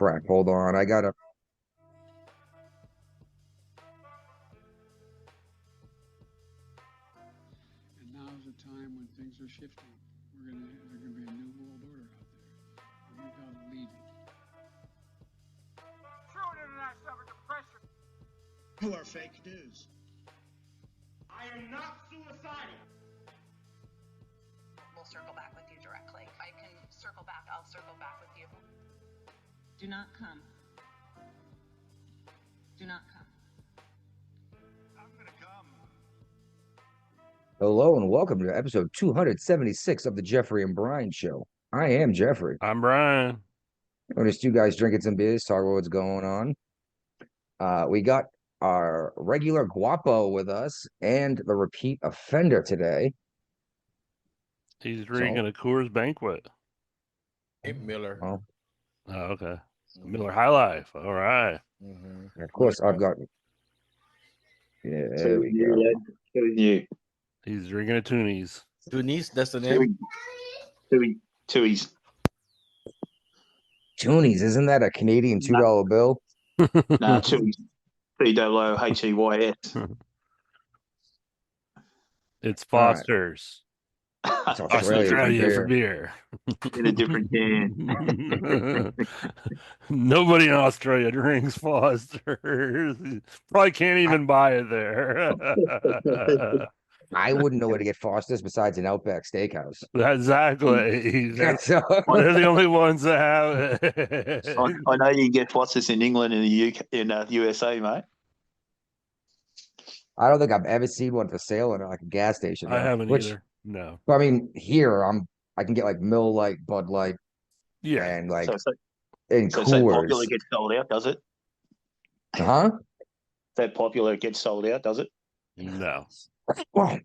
crap. Hold on. I gotta. And now's the time when things are shifting. There's gonna be a new world order out there. And we've got to lead it. True international depression. Who are fake news? I am not suicidal. We'll circle back with you directly. If I can circle back, I'll circle back with you. Do not come. Do not come. I'm gonna come. Hello and welcome to episode 276 of the Jeffrey and Brian Show. I am Jeffrey. I'm Brian. Noticed you guys drinking some beers, talk about what's going on. We got our regular Guapo with us and the repeat offender today. He's drinking a Coors Banquet. Hey, Miller. Oh, okay. Miller High Life. All right. and of course, I've got. Yeah, there we go. He's drinking a Toonies. Tunis, that's the name. Tuies. Toonies, isn't that a Canadian $2 bill? Nah, Tuies. Heys. It's Foster's. It's Australia for beer. In a different can. Nobody in Australia drinks Foster's. Probably can't even buy it there. I wouldn't know where to get Foster's besides an Outback Steakhouse. Exactly. They're the only ones that have it. I know you get Foster's in England and the UK, in the USA, mate. I don't think I've ever seen one for sale in like a gas station. I haven't either. No. I mean, here I can get like Mill Light, Bud Light, and like in so coolers. Popular gets sold out, does it? Huh? That Popular gets sold out, does it? No. Well, I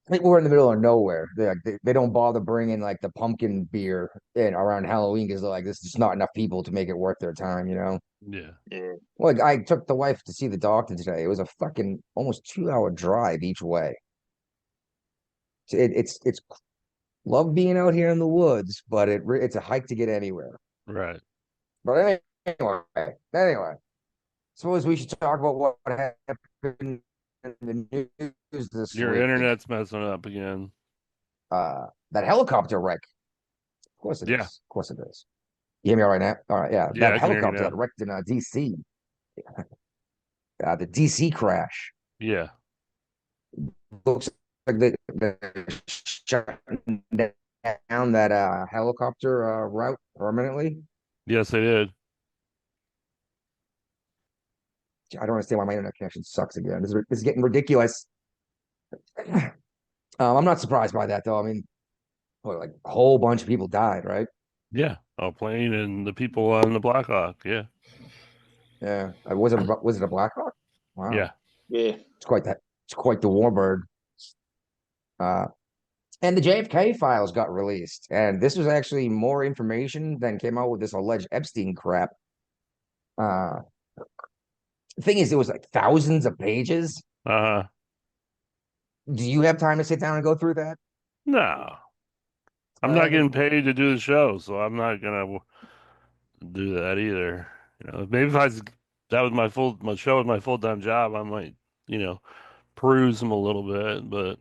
think we're in the middle of nowhere. They don't bother bringing like the pumpkin beer in around Halloween because they're like, there's just not enough people to make it worth their time, you know? Yeah. Like I took the wife to see the doctor today. It was a fucking almost 2-hour drive each way. So it's love being out here in the woods, but it's a hike to get anywhere. Right. But anyway, suppose we should talk about what happened in the news this Your week. internet's messing up again. That helicopter wreck. Of course it is. Yeah. Of course it is. You hear me all right now? All right, yeah. Yeah, That I can hear you helicopter now. that wrecked in DC. The DC crash. Yeah. Looks like they shutting down that helicopter route permanently. Yes, they did. I don't understand why my internet connection sucks again. This is getting ridiculous. I'm not surprised by that, though. I mean, like a whole bunch of people died, right? Yeah. A plane and the people on the Blackhawk. Yeah. Yeah. Was it a Blackhawk? Wow. Yeah. Yeah. It's quite the warbird. And the JFK files got released, and this was actually more information than came out with this alleged Epstein crap. The thing is, it was like thousands of pages. Uh-huh. Do you have time to sit down and go through that? No. I'm not getting paid to do the show, so I'm not gonna do that either. You know, maybe if that was my show was my full-time job, I might, peruse them a little bit, but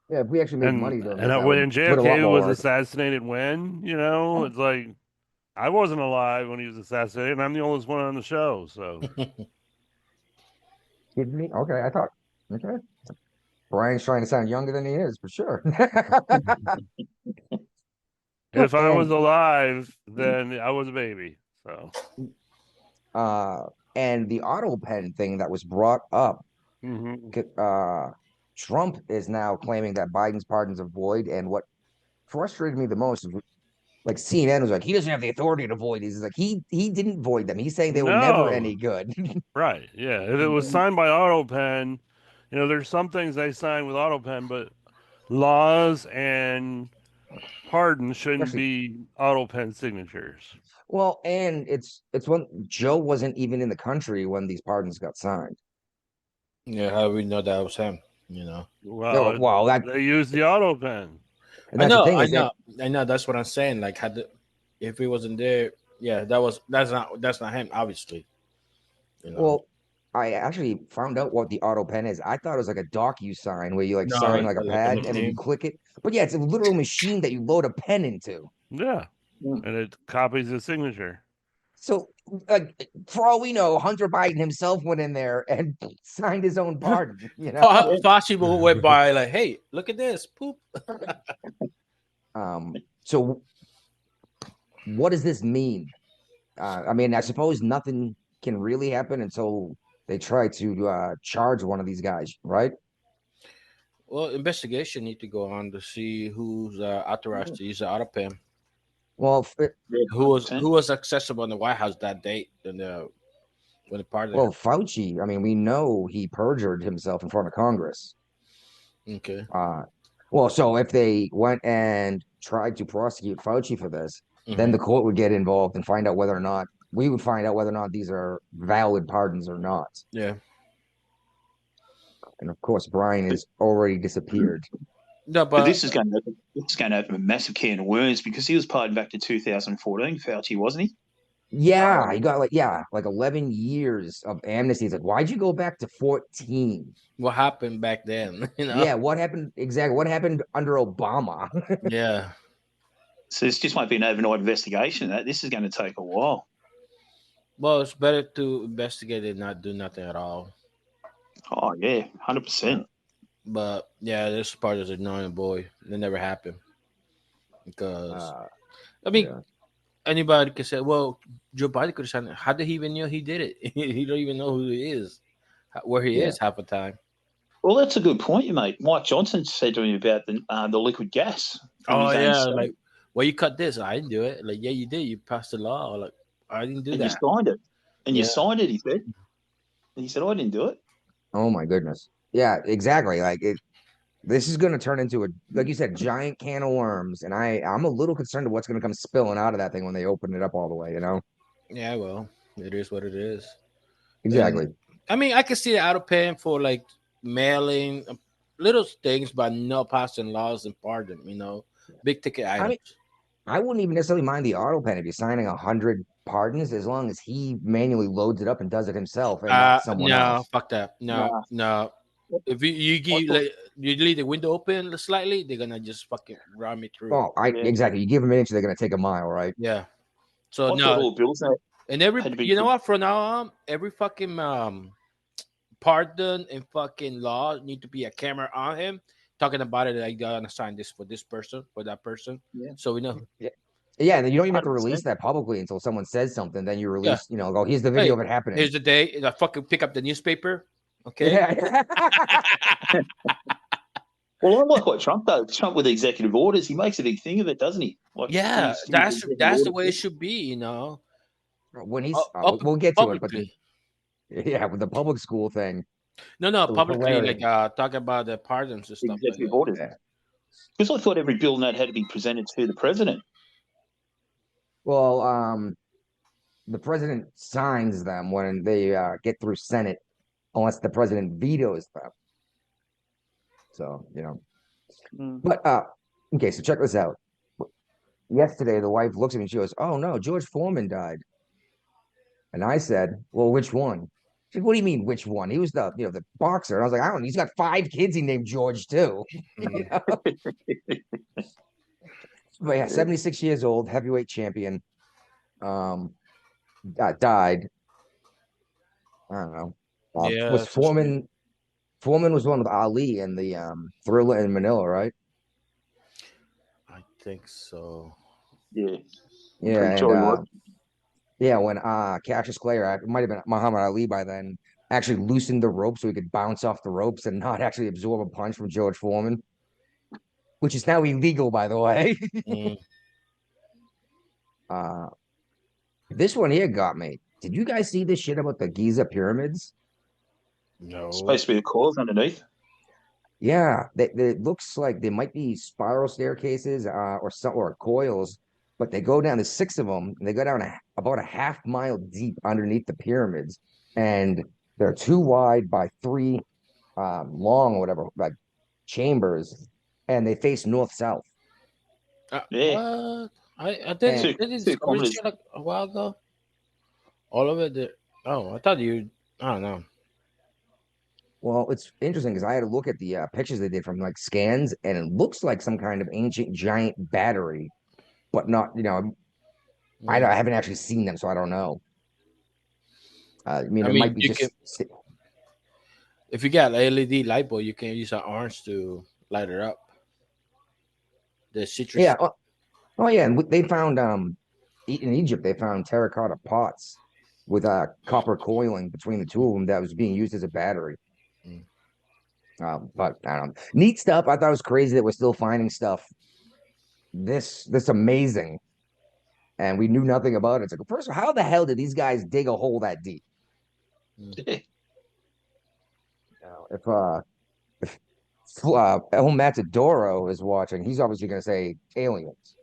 Yeah, if we actually made money doing this, that when would put a lot JFK more was work. assassinated it's like I wasn't alive when he was assassinated, and I'm the oldest one on the show, so Kidding me? Okay, okay. Brian's trying to sound younger than he is, for sure. if I was alive, then I was a baby. So and the auto pen thing that was brought up, Trump is now claiming that Biden's pardons are void, and what frustrated me the most is like CNN was like, he doesn't have the authority to void these. It's like he didn't void them. He's saying they were never any good. Right. Yeah. If it was signed by AutoPen, there's some things they sign with AutoPen, but laws and pardons shouldn't be AutoPen signatures. Well, and it's when Joe wasn't even in the country when these pardons got signed. Yeah, how do we know that was him? Well, they used the AutoPen. I know. That's what I'm saying. Like, if he wasn't there, Yeah, that's not him, obviously. You know. Well, I actually found out what the auto pen is. I thought it was like a DocuSign where you like No, sign like a like a pad and then you machine. click it. But yeah, it's a literal machine that you load a pen into. Yeah, Mm. and it copies the signature. So, like, for all we know, Hunter Biden himself went in there and signed his own pardon. You know. Fauci went by like, hey, look at this, poop. So what does this mean? I mean, I suppose nothing can really happen until they try to charge one of these guys, right? Well, investigation need to go on to see who's authorized to use the auto pen. Well, Yeah, Who was accessible in the White House that date when the party there? Fauci. I mean, we know he perjured himself in front of Congress. Okay. So if they went and tried to prosecute Fauci for this, then Mhm. the court would get involved and find out whether or not we would find out whether or not these are valid pardons or not. Yeah. And of course, Brian is already disappeared. No, but but this is going to open a massive can of worms because he was pardoned back to 2014. Fauci, wasn't he? Yeah, he got like 11 years of amnesty. It's like, why'd you go back to 14? what happened back then? Yeah, what happened exactly? What happened under Obama? Yeah. So this just might be an overnight investigation. This is going to take a while. Well, it's better to investigate and not do nothing at all. Oh yeah, 100%. But yeah, this part is annoying, boy. It never happened because I mean, yeah. anybody can say, "Well, Joe Biden could have signed it." How did he even know he did it? He don't even know who he is, where he Yeah. is half the time. Well, that's a good point you made. Mike Johnson said to him about the liquid gas from his own state. Like, well, you cut this. I didn't do it. Like, yeah, you did. You passed the law. Like, I didn't do and that. you signed it. And you Yeah. signed it, he said. And he said, I didn't do it. Oh my goodness. Yeah, exactly. This is going to turn into like you said, giant can of worms, and I'm a little concerned of what's going to come spilling out of that thing when they open it up all the way. Yeah, well, it is what it is. Exactly. And I mean, I can see the auto pen for like mailing little things, but no passing laws and pardon. Big ticket items. I mean, I wouldn't even necessarily mind the auto pen if you're signing 100 pardons, as long as he manually loads it up and does it himself and not someone No, else. fuck that. No, no. If you leave the window open slightly, they're gonna just fucking run me through. Oh, exactly. You give them an inch, they're going to take a mile, right? Yeah. So I thought all bills and had to be you know what? From now on, every fucking pardon and fucking law need to be a camera on him talking about it. Like, gonna sign this for this person, for that person. Yeah. So we know. Yeah, and you don't even have to 100%. release that publicly until someone says something. Then you Yeah. release, go, here's the video of it happening. Here's the day. I fucking pick up the newspaper. Okay. Yeah. Well, I like what Trump does. Trump with executive orders, he makes a big thing of it, doesn't he? Like Yeah, his that's executive the way it orders. should be. When he's, Up we'll get to it, but publicly. yeah, with the public school thing. No, it was publicly, hilarious. like talk about the pardons and stuff. Executive Like orders. Yeah. Because I thought every bill note had to be presented to the president. Well, the president signs them when they get through Senate, unless the president vetoes them. So, But okay, so check this out. Yesterday, the wife looks at me and she goes, "Oh no, George Foreman died." And I said, "Well, which one?" She said, "What do you mean, which one? He was the boxer." And I was like, "I don't know. He's got 5 kids he named George too." But yeah, 76 years old, heavyweight champion. Died. I don't know. yeah, Was Foreman? Foreman was one with Ali in the Thriller in Manila, right? I think so. Yeah. Yeah, Pretty sure he was. yeah, when Cassius Clay, or it might have been Muhammad Ali by then, actually loosened the rope so he could bounce off the ropes and not actually absorb a punch from George Foreman, which is now illegal, by the way. Mm. This one here got me. Did you guys see this shit about the Giza pyramids? No. It's supposed to be the coils underneath. Yeah, it looks like there might be spiral staircases or coils, but they go down. There's 6 of them, and they go down about a half mile deep underneath the pyramids, and they're 2 wide by 3 long, or whatever, like chambers, and they face north south. Yeah. What? I And did 2 discover this kilometers. shit like a while ago. All of it. Oh, I thought you. I don't know. well, it's interesting because I had to look at the pictures they did from like scans, and it looks like some kind of ancient giant battery, but not. I haven't actually seen them, so I don't know. I mean, I it might mean, be you can just. if you got an LED light bulb, you can use an orange to light it up. The citrus. Yeah. Oh, yeah, and they found in Egypt they found terracotta pots with copper coiling between the two of them that was being used as a battery. Mm. But I don't know. Neat stuff. I thought it was crazy that we're still finding stuff this amazing, and we knew nothing about it. It's like, first of all, how the hell did these guys dig a hole that deep? Yeah. If El Matadoro is watching, he's obviously going to say aliens,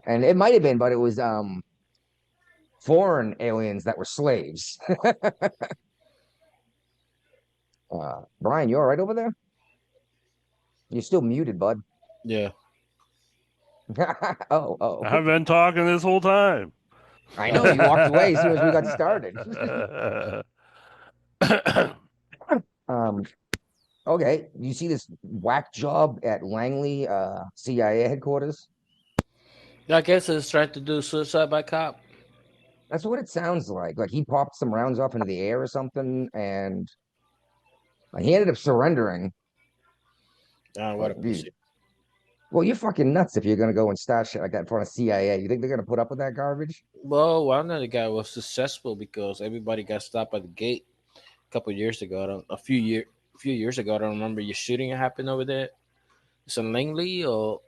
and it might have been, but it was foreign aliens that were slaves. Brian, you all right over there? You're still muted, bud. Yeah. Oh. I've been talking this whole time. I know you walked away as soon as we got started. um, okay. You see this whack job at Langley, CIA headquarters? I guess it's trying to do suicide by cop. That's what it sounds like. Like he popped some rounds off into the air or something, and he ended up surrendering. What a But dude, pussy. well, you're fucking nuts if you're gonna go and start shit like that in front of CIA. You think they're gonna put up with that garbage? Well, one of the guy was successful because everybody got stopped at the gate a couple years ago. A few years ago. I don't remember your shooting happened over there. It's in Langley, or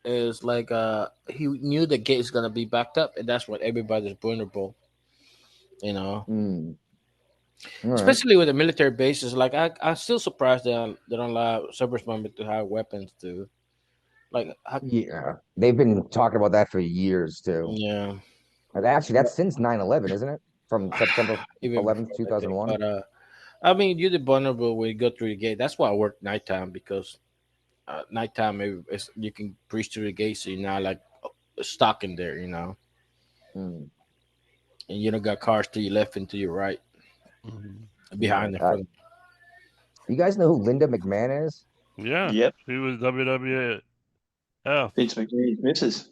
it's like he knew the gate is gonna be backed up, and that's what everybody's vulnerable. You know, Hmm. All right. especially with the military bases. Like I'm still surprised they don't allow service members to have weapons too. Like, Yeah, they've been talking about that for years too. yeah, And actually, that's since 9/11, isn't it? From September even 11th, before, I think. 2001. But I mean, you're the vulnerable when you go through the gate. That's why I work nighttime because nighttime you can breach through the gate, so you're not like stuck in there, you know, Hmm. and you don't got cars to your left and to your right, Mhm. behind the front. You guys know who Linda McMahon is? Yeah, Yep. she was WWF. Vince McMahon's missus.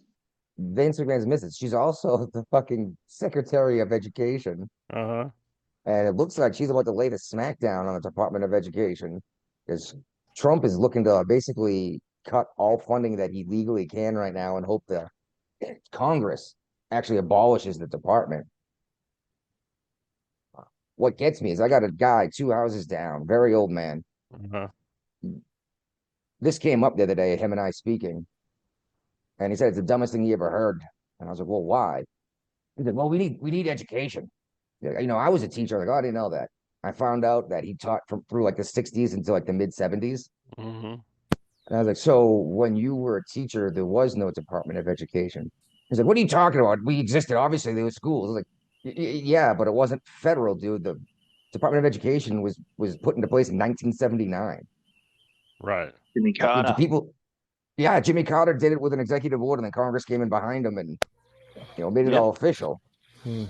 Vince McMahon's missus. She's also the fucking Secretary of Education. Uh-huh. And it looks like she's about to lay the smackdown on the Department of Education because Trump is looking to basically cut all funding that he legally can right now and hope that Congress actually abolishes the department. What gets me is I got a guy 2 houses down, very old man. Uh-huh. This came up the other day, him and I speaking, and he said it's the dumbest thing he ever heard. And I was like, well, why? He said, well, we need education. Yeah, I was a teacher. Like, oh, I didn't know that. I found out that he taught from through like the 60s into like the mid 70s. Mm-hmm. And I was like, so when you were a teacher, there was no Department of Education. He's like, what are you talking about? We existed. Obviously, there were schools. I was like, yeah, but it wasn't federal, dude. The Department of Education was put into place in 1979. Right. Jimmy Do Carter. people? Yeah, Jimmy Carter did it with an executive order, and then Congress came in behind him and made it Yep. all official. Hmm.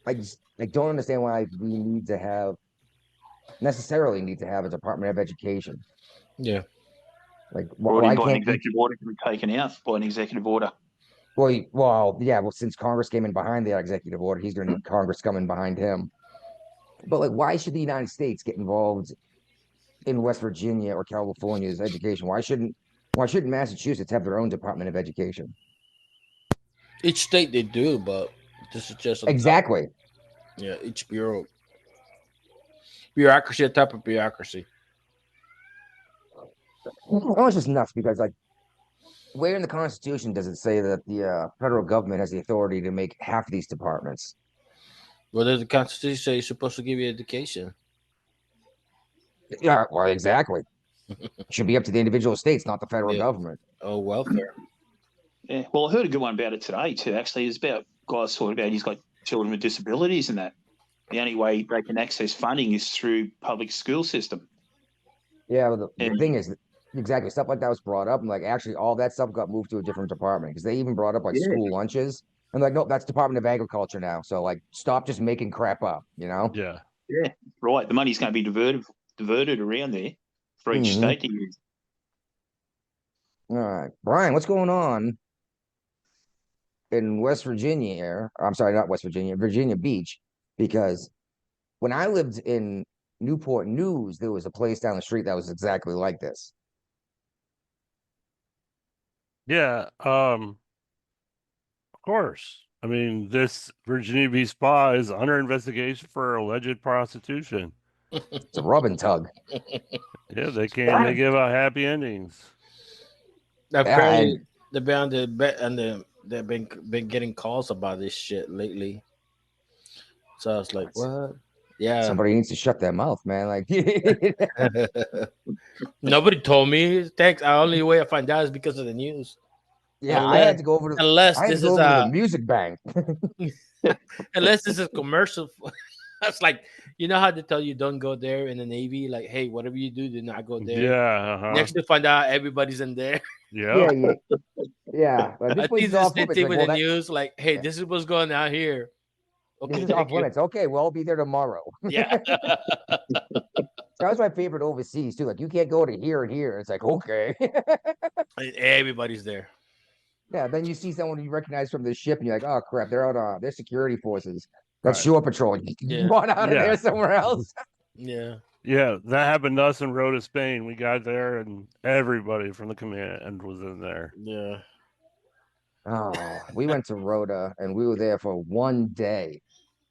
I don't understand why we necessarily need to have a Department of Education. Yeah, Like, Brought in why by an can't each? executive order can be taken out by an executive order. Well, since Congress came in behind the executive order, he's going to need Congress coming behind him. But like, why should the United States get involved in West Virginia or California's education? Why shouldn't Massachusetts have their own Department of Education? each state they do, but this is just on top. Exactly. Yeah, each bureaucracy, a type of bureaucracy. Well, it's just nuts because like, where in the Constitution does it say that the federal government has the authority to make half of these departments? What does the Constitution say? It's supposed to give you education. Yeah, well, exactly. It should be up to the individual states, not the federal Yeah. government. Oh, welfare. Yeah. Well, I heard a good one about it today too. Actually, it's about guys talking about he's got children with disabilities and that. The only way they can access funding is through public school system. Yeah, but the And thing is, exactly stuff like that was brought up, and like actually all that stuff got moved to a different department because they even brought up like Yeah, school lunches, and like no, that's Department of Agriculture now. So like stop just making crap up, you know? Yeah. yeah, right. The money's going to be diverted around there for each Hmm. state to use. All right, Brian, what's going on in West Virginia here? I'm sorry, not West Virginia, Virginia Beach, because when I lived in Newport News, there was a place down the street that was exactly like this. Yeah. Of course. I mean, this Virginia Beach spa is under investigation for alleged prostitution. It's a rub and tug. Yeah, they give out happy endings. Yeah, Apparently, and they've been on the they've been getting calls about this shit lately. So I was like, what? Yeah. somebody needs to shut their mouth, man. Like, Nobody told me. Thanks. The only way I find out is because of the news. yeah, Unless unless I had to this go is over to the a music bank. unless this is commercial. That's like how they tell you don't go there in the Navy. Like, hey, whatever you do not go there. Yeah, uh-huh. Next to find out everybody's in there. Yep. Yeah, yeah, yeah. Like, this I place think is the off same limits. thing Like, with well, the that news. Like, hey, this is what's going on here. this Okay, is off thank you. limits. Okay, well, I'll be there tomorrow. Yeah. That was my favorite overseas too. Like, you can't go to here and here. It's like, okay. Everybody's there. Yeah, then you see someone you recognize from the ship, and you're like, oh crap, they're out on they're security forces. That's Right. shore patrol. Yeah. You on out of there Yeah. somewhere else. Yeah. Yeah, that happened to us in Rota, Spain. We got there and everybody from the command was in there. Yeah. Oh, we went to Rhoda and we were there for one day,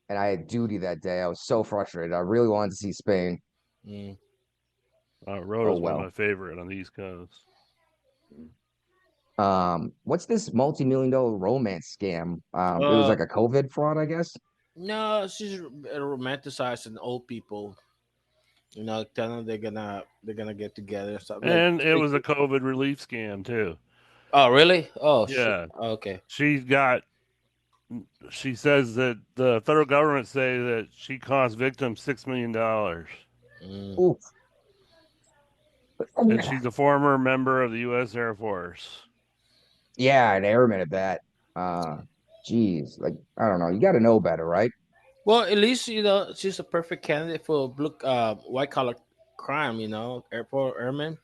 and I had duty that day. I was so frustrated. I really wanted to see Spain. Mm. Oh Rota's one of well. my favorite on the East Coast. What's this multi-million-dollar romance scam? It was Uh, like a COVID fraud, I guess. no, she's romanticizing old people. Telling them they're gonna get together. Something like. And it was a COVID relief scam too. Oh, really? Oh, shit. Yeah. Okay. She got she says that the federal government say that she cost victims $6 million. Mm. Ooh. And she's a former member of the US Air Force. Yeah, an airman at that. Uh, geez, like I don't know. You got to know better, right? Well, at least she's a perfect candidate for white collar crime. Airport airmen.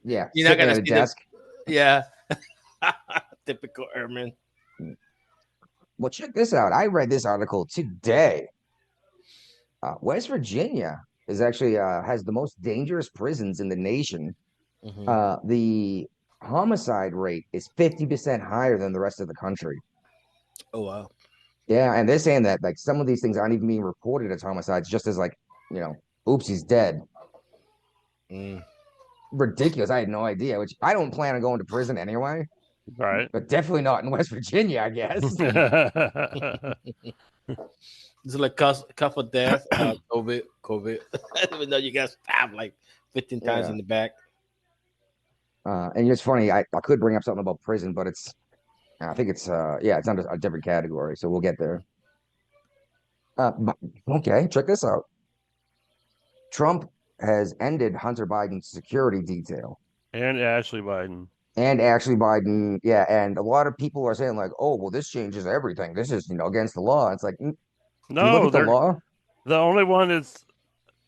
Yeah, You're not sitting gonna at a see them. desk. Yeah. Typical airman. Well, check this out. I read this article today. West Virginia is actually has the most dangerous prisons in the nation. Hmm. The homicide rate is 50% higher than the rest of the country. Oh wow. Yeah, and they're saying that like some of these things aren't even being reported as homicides, just as like, oops, he's dead. Mm. Ridiculous. I had no idea, which I don't plan on going to prison anyway, Right. but definitely not in West Virginia, I guess. It's like cuff of death. COVID. Even though you got stabbed like 15 times Yeah. in the back. And it's funny, I could bring up something about prison, but I think it's under a different category, so we'll get there. Okay, check this out. Trump has ended Hunter Biden's security detail. And Ashley Biden. And actually Biden, yeah, and a lot of people are saying like, oh, well, this changes everything. This is, against the law. It's like, do you look No, at the they're law? the only one that's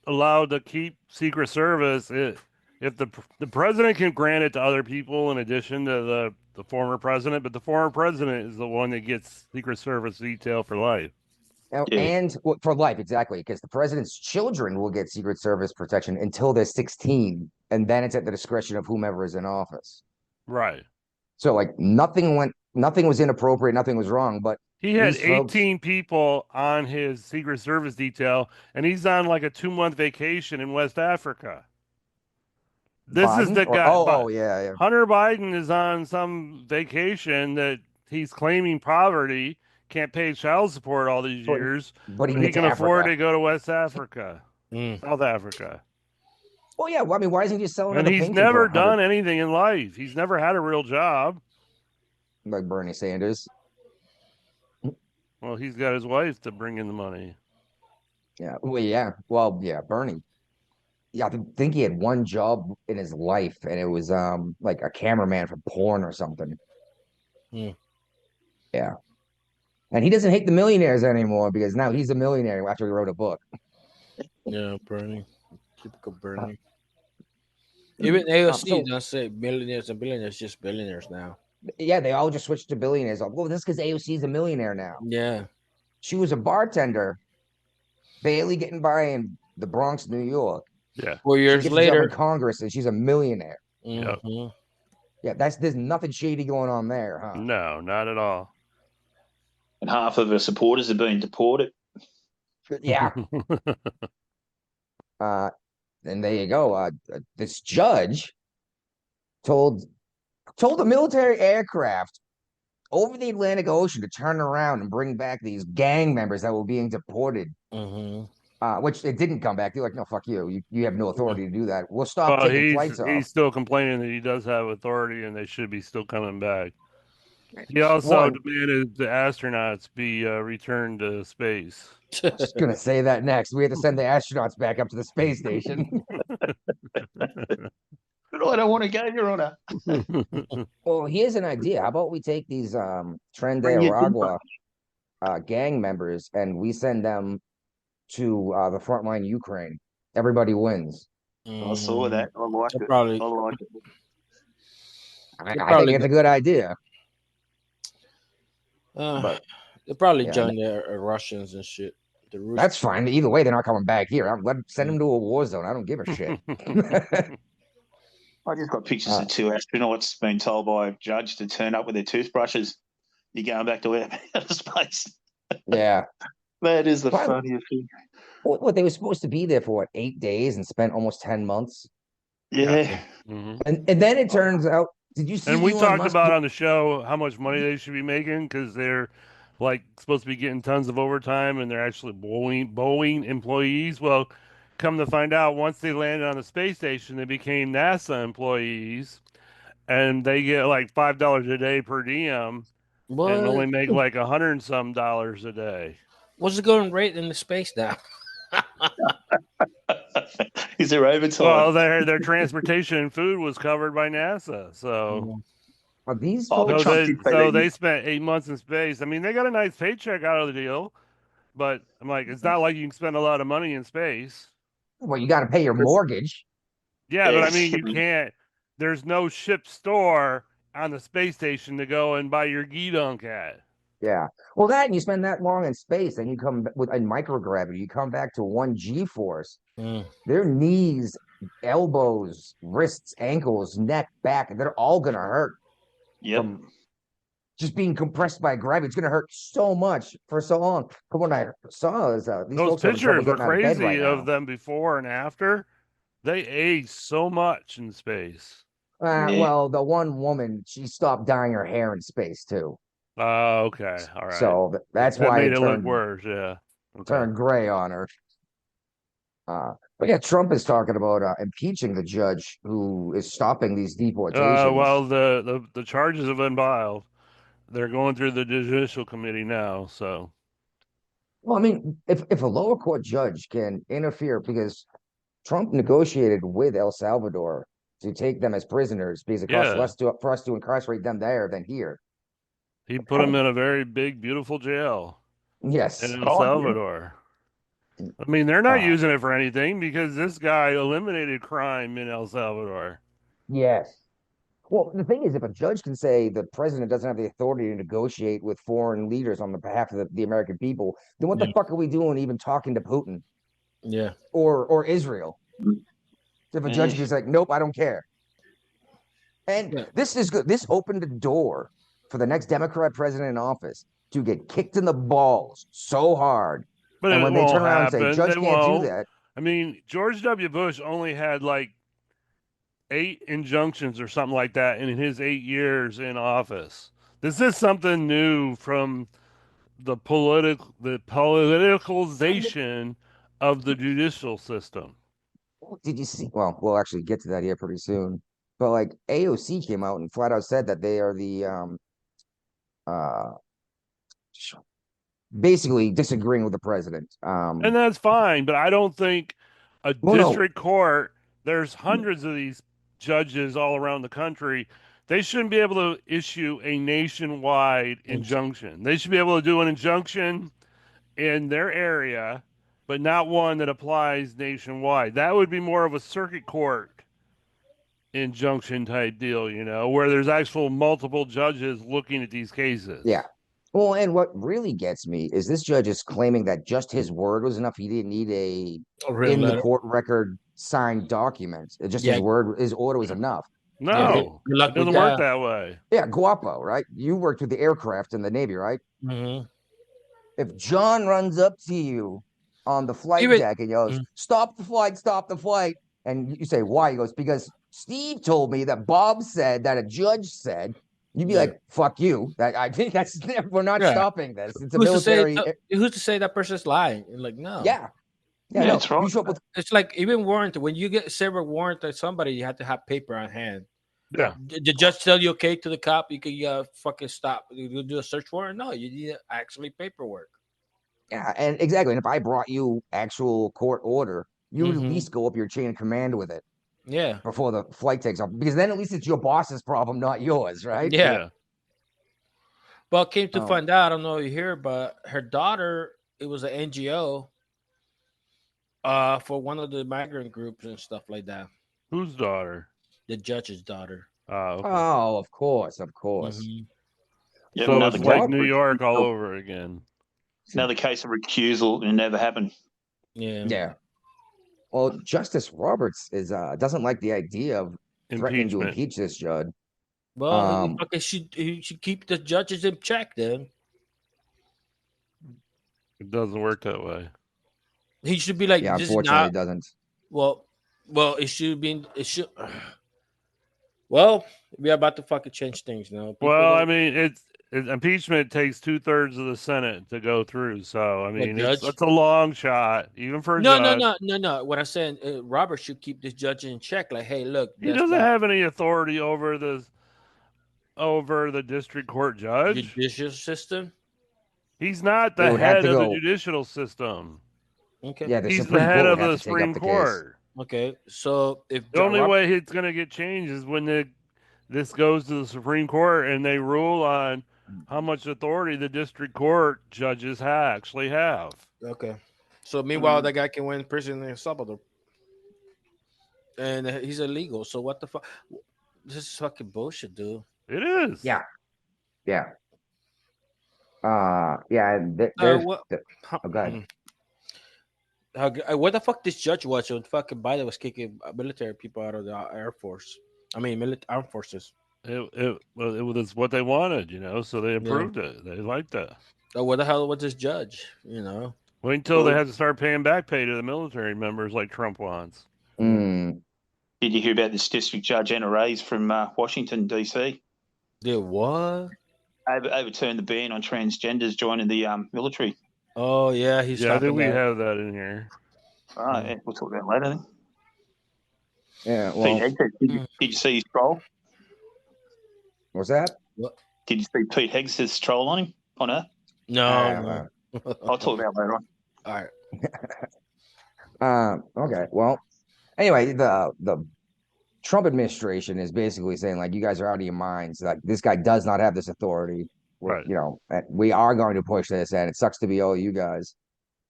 allowed to keep Secret Service. If the president can grant it to other people in addition to the former president, but the former president is the one that gets Secret Service detail for life. Yeah, And for life, exactly, because the president's children will get Secret Service protection until they're 16, and then it's at the discretion of whomever is in office. Right. So like nothing was inappropriate, nothing was wrong, but He had these folks, 18 people on his Secret Service detail, and he's on like a 2-month vacation in West Africa. This is Biden, the or guy, oh but yeah, yeah. Hunter Biden is on some vacation that he's claiming poverty, can't pay child support all these But years, but he but can he get to can afford Africa. to go to West Africa, Mm. South Africa. Well, yeah. Well, I mean, why isn't he just selling And another he's painting for never 100, done anything in life. He's never had a real job. like Bernie Sanders? Well, he's got his wife to bring in the money. Yeah. Well, yeah. Well, yeah. Bernie. Yeah, I think he had one job in his life, and it was like a cameraman for porn or something. Hmm. Yeah. And he doesn't hate the millionaires anymore because now he's a millionaire after he wrote a book. Yeah, Bernie. Typical Uh, Bernie. Even AOC so don't say millionaires and billionaires, just billionaires now. yeah, they all just switched to billionaires. Like, well, that's because AOC is a millionaire now. Yeah. She was a bartender, barely getting by in the Bronx, New York. Yeah. 4 years She gets a job in later. Congress and she's a millionaire. Yep. Hmm. Yeah, there's nothing shady going on there, huh? No, not at all. And half of her supporters have been deported. Yeah. Uh, and there you go. This judge told told a military aircraft over the Atlantic Ocean to turn around and bring back these gang members that were being deported. Hmm. Which it didn't come back. They're like, no, fuck you. You have no authority to do that. We'll stop Well, taking he's flights off. he's still complaining that he does have authority and they should be still coming back. He also One, demanded the astronauts be returned to space. just gonna say that next. We have to send the astronauts back up to the space station. But I don't want to go, Your Honor. Well, here's an idea. How about we take these Tren de Bring your Aragua gang members and we send them to the front line Ukraine. Everybody wins. I saw that. I liked They'll it. probably, I liked it. they'll I think probably, it's a good idea. uh, But they'll probably yeah, join the Russians and shit. The Rus- that's fine. Either way, they're not coming back here. Send them to a war zone. I don't give a shit. I just got pictures of two astronauts being told by a judge to turn up with their toothbrushes. You're going back to outer space. Yeah. That is the Why- funniest thing. What they were supposed to be there for, what, 8 days and spent almost 10 months? Yeah. Mhm. And then it turns out, did you see And we Elon talked Musk? about on the show how much money they should be making because they're like supposed to be getting tons of overtime and they're actually Boeing employees. Well, come to find out, once they landed on the space station, they became NASA employees and they get like $5 a day per diem and only what? make like 100 and some dollars a day. What's the going rate in the space now? Is there overtime? Well, their transportation and food was covered by NASA, so. Are these Oh, but folks? Trump did say So that. they spent 8 months in space. I mean, they got a nice paycheck out of the deal, but I'm like, it's not like you can spend a lot of money in space. Well, you got to pay your mortgage. Yeah, but I mean, you can't. There's no ship store on the space station to go and buy your Geedunk at. Yeah. Well, that and you spend that long in space, and you come with in microgravity, you come back to 1 G force. Mm. Their knees, elbows, wrists, ankles, neck, back, they're all gonna hurt Yep. from just being compressed by gravity. It's gonna hurt so much for so long. From what I saw is these Those folks are having trouble pictures were getting out of bed right crazy now. of them before and after. They aged so much in space. Yeah. Well, the one woman, she stopped dyeing her hair in space too. Oh, okay. All right. So that's That why made it it look turned worse. Yeah. Okay. turned gray on her. But yeah, Trump is talking about impeaching the judge who is stopping these deportations. Well, the charges have been filed. They're going through the judicial committee now, so. Well, I mean, if a lower court judge can interfere because Trump negotiated with El Salvador to take them as prisoners because it costs Yeah. less for us to incarcerate them there than here. He put them in a very big, beautiful jail Yes. in El Oh, yeah. Salvador. I mean, they're not Uh, using it for anything because this guy eliminated crime in El Salvador. yes. Well, the thing is, if a judge can say the president doesn't have the authority to negotiate with foreign leaders on the behalf of the American people, then what the Yeah. fuck are we doing even talking to Putin Yeah. or Israel? If a judge is like, nope, I don't care. And Yeah. this is good. This opened the door for the next Democrat president in office to get kicked in the balls so hard. But And it when they turn won't around and say, happen. judge They can't do won't. that, I mean, George W. Bush only had like 8 injunctions or something like that in his 8 years in office. This is something new from the politicalization of the judicial system. did you see? Well, we'll actually get to that here pretty soon. But like AOC came out and flat out said that they are the uh basically disagreeing with the president. And that's fine, but I don't think a Well, no. district court, there's hundreds of these judges all around the country. They shouldn't be able to issue a nationwide injunction. They should be able to do an injunction in their area, but not one that applies nationwide. That would be more of a circuit court injunction type deal, where there's actual multiple judges looking at these cases. Yeah. Well, and what really gets me is this judge is claiming that just his word was enough. He didn't need in the court record signed document. Just his word, his order was enough. No, it doesn't work that way. Yeah, Guapo, right? You worked with the aircraft in the Navy, right? Mm-hmm. If John runs up to you on the flight deck and yells, stop the flight, and you say, why? He goes, because Steve told me that Bob said that a judge said, you'd be like, fuck you. I think we're not stopping this. It's a military. Who's to say that person's lying? Like, no. Yeah. Yeah, no. that's right. It's like even warrant. When you get several warrant at somebody, you have to have paper on hand. Yeah. The judge tell you okay to the cop, you can fucking stop. You do a search warrant. No, you need actually paperwork. Yeah, and exactly. And if I brought you actual court order, you would at least go up your chain of command with it. Yeah. Before the flight takes off, because then at least it's your boss's problem, not yours, right? Yeah. Well, came to find out, I don't know if you hear, but her daughter, it was an NGO for one of the migrant groups and stuff like that. Whose daughter? The judge's daughter. Oh, okay. Oh, of course. Mm-hmm. Yeah, so it's like New York all over again. Another case of recusal and it never happened. Yeah. Yeah. Well, Justice Roberts doesn't like the idea of threatening to impeach this judge. Well, he should keep the judges in check then. It doesn't work that way. He should be like, yeah, this unfortunately, it doesn't. Well, it should be. It should. Well, we're about to fucking change things now. I mean, impeachment takes 2/3 of the Senate to go through. So I mean, it's a long shot, even for a judge. No. What I'm saying, Robert should keep this judge in check. Like, hey, look, he doesn't have any authority over the district court judge. Judicial system. He's not the head of the judicial system. Okay. Yeah, he's the head of the Supreme Court. Okay, so if the only way it's going to get changed is when this goes to the Supreme Court and they rule on how much authority the district court judges actually have. Okay. So meanwhile, that guy can win prison in El Salvador, and he's illegal. So what the fuck? This is fucking bullshit, dude. It is. Yeah. Yeah. Yeah. Go ahead. What the fuck this judge was when fucking Biden was kicking military people out of the Air Force? I mean, armed forces. It was what they wanted, so they approved it. They liked it. So what the hell was this judge, Wait until they have to start paying back pay to the military members like Trump wants. Mm. Did you hear about this district judge NRAs from Washington, D.C.? Did what? Overturned the ban on transgenders joining the military. Oh, yeah. I think we have that in here. All right. Yeah, we'll talk about it later then. Yeah, well. Did you see his troll? What's that? What? Did you see Pete Higgs' troll on him? On her? No. I'll talk about it later on. All right. Okay. Well, anyway, the Trump administration is basically saying, like, you guys are out of your minds. Like, this guy does not have this authority. Right. We are going to push this, and it sucks to be all you guys.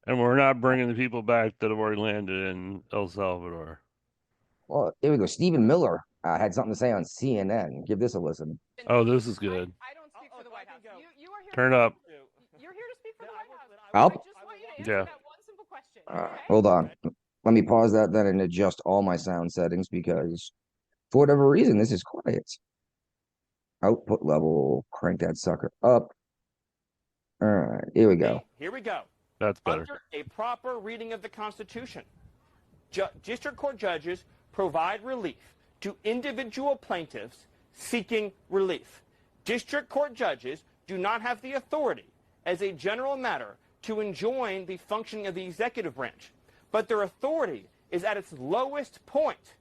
And we're not bringing the people back that have already landed in El Salvador. Well, here we go. Stephen Miller had something to say on CNN. Give this a listen. Oh, this is good. I don't speak for the White House. You are here. Turn up. You're here to speak for the White House. Up? I just want you to answer that one simple question. Okay? Hold on. Let me pause that then and adjust all my sound settings because for whatever reason, this is quiet. Output level, crank that sucker up. All right, here we go. Here we go. That's better. Under a proper reading of the Constitution, district court judges provide relief to individual plaintiffs seeking relief. District court judges do not have the authority, as a general matter, to enjoin the functioning of the executive branch, but their authority is at its lowest point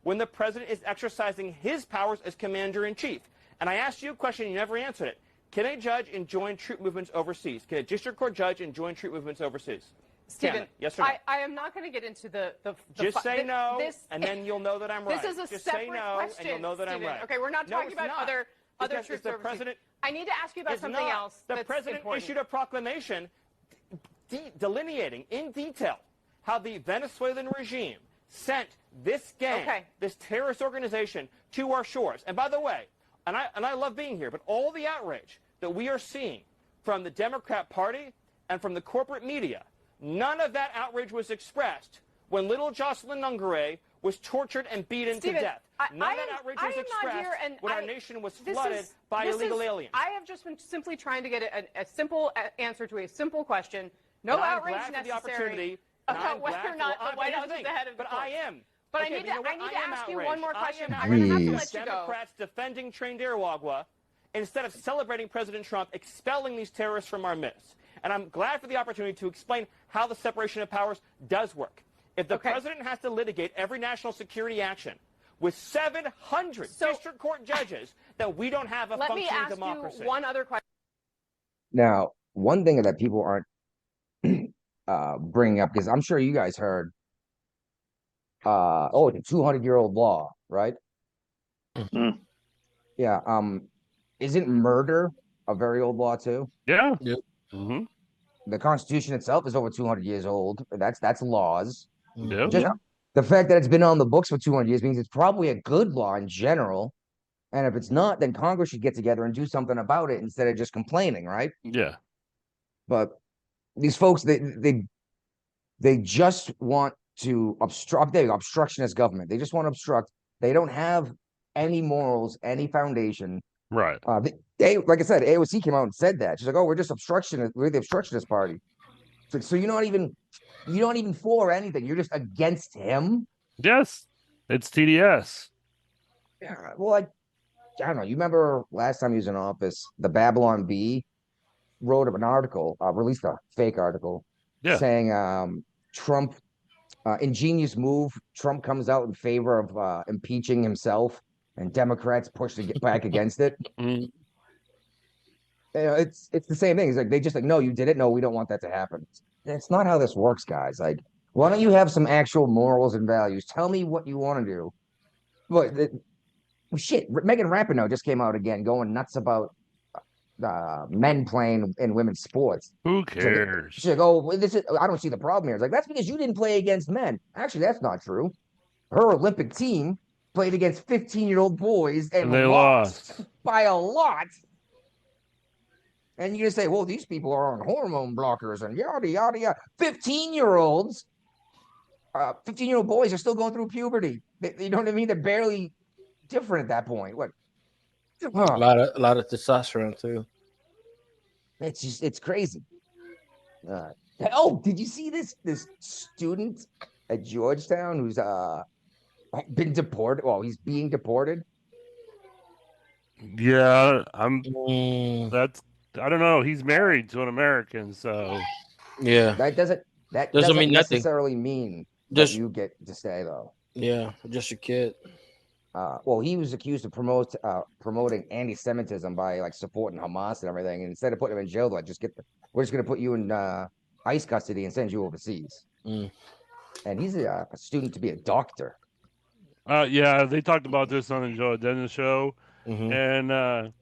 when the president is exercising his powers as commander-in-chief. And I asked you a question, you never answered it. Can a judge enjoin troop movements overseas? Can a district court judge enjoin troop movements overseas? Stephen, yes or no? I am not going to get into the Just say no, this, and then you'll know that I'm right. This is a Just separate say no, question, and you'll know that Stephen. I'm right. Okay, we're not talking about other Because truth the services. president. I need to ask you about something else. The that's president important. issued a proclamation delineating in detail how the Venezuelan regime sent this gang, this terrorist organization, to our shores. And by the way, and I love being here, but all the outrage that we are seeing from the Democrat Party and from the corporate media, none of that outrage was expressed when little Jocelyn Nungare was tortured and beaten to death. None of that outrage was expressed when our nation was flooded by illegal aliens. I have just been simply trying to get a simple answer to a simple question. No outrage necessary about whether or not the White House is the head of the court. But I am. But okay, I need to ask you one more question. I'm going to have to let you go. Democrats defending Trinidad instead of celebrating President Trump expelling these terrorists from our midst. And I'm glad for the opportunity to explain how the separation of powers does work. If the president has to litigate every national security action with 700 district court judges, then we don't have a functioning democracy. Let me ask you one other question. Now, one thing that people aren't bringing up, because I'm sure you guys heard, it's a 200-year-old law, right? Mm. Yeah. Isn't murder a very old law too? Yeah. Yep. Mm-hmm. The Constitution itself is over 200 years old. That's laws. Yep. Just the fact that it's been on the books for 200 years means it's probably a good law in general. And if it's not, then Congress should get together and do something about it instead of just complaining, right? Yeah. But these folks, they just want to obstruct. They obstructionist government. They just want to obstruct. They don't have any morals, any foundation. Right. They like I said, AOC came out and said that. She's like, "Oh, we're just obstructionist. We're the obstructionist party." It's like, so you're not even for anything. You're just against him. Yes. It's TDS. Yeah. Well, I don't know. You remember last time he was in office, the Babylon Bee wrote an article, released a fake article, saying Trump, ingenious move. Trump comes out in favor of impeaching himself, and Democrats push to get back against it. Mm. You know, it's the same thing. It's like they just like, no, you did it. No, we don't want that to happen. It's not how this works, guys. Like, why don't you have some actual morals and values? Tell me what you want to do. But shit, Megan Rapinoe just came out again, going nuts about men playing in women's sports. Who cares? She's like, oh, I don't see the problem here. It's like, that's because you didn't play against men. Actually, that's not true. Her Olympic team played against 15-year-old boys and they lost by a lot. And you just say, well, these people are on hormone blockers and yada, yada, yada. 15-year-olds, 15-year-old boys are still going through puberty. You know what I mean? They're barely different at that point. What? A lot of testosterone too. It's crazy. Did you see this student at Georgetown who's been deported? Well, he's being deported. Yeah, that's I don't know. He's married to an American, so yeah, that doesn't mean necessarily mean that you get to stay though. Yeah, just a kid. Well, he was accused of promoting anti-Semitism by like supporting Hamas and everything. And instead of putting him in jail, like we're just going to put you in ICE custody and send you overseas. Mm. And he's a student to be a doctor. Yeah, they talked about this on the Joe Dennis show, mm-hmm. and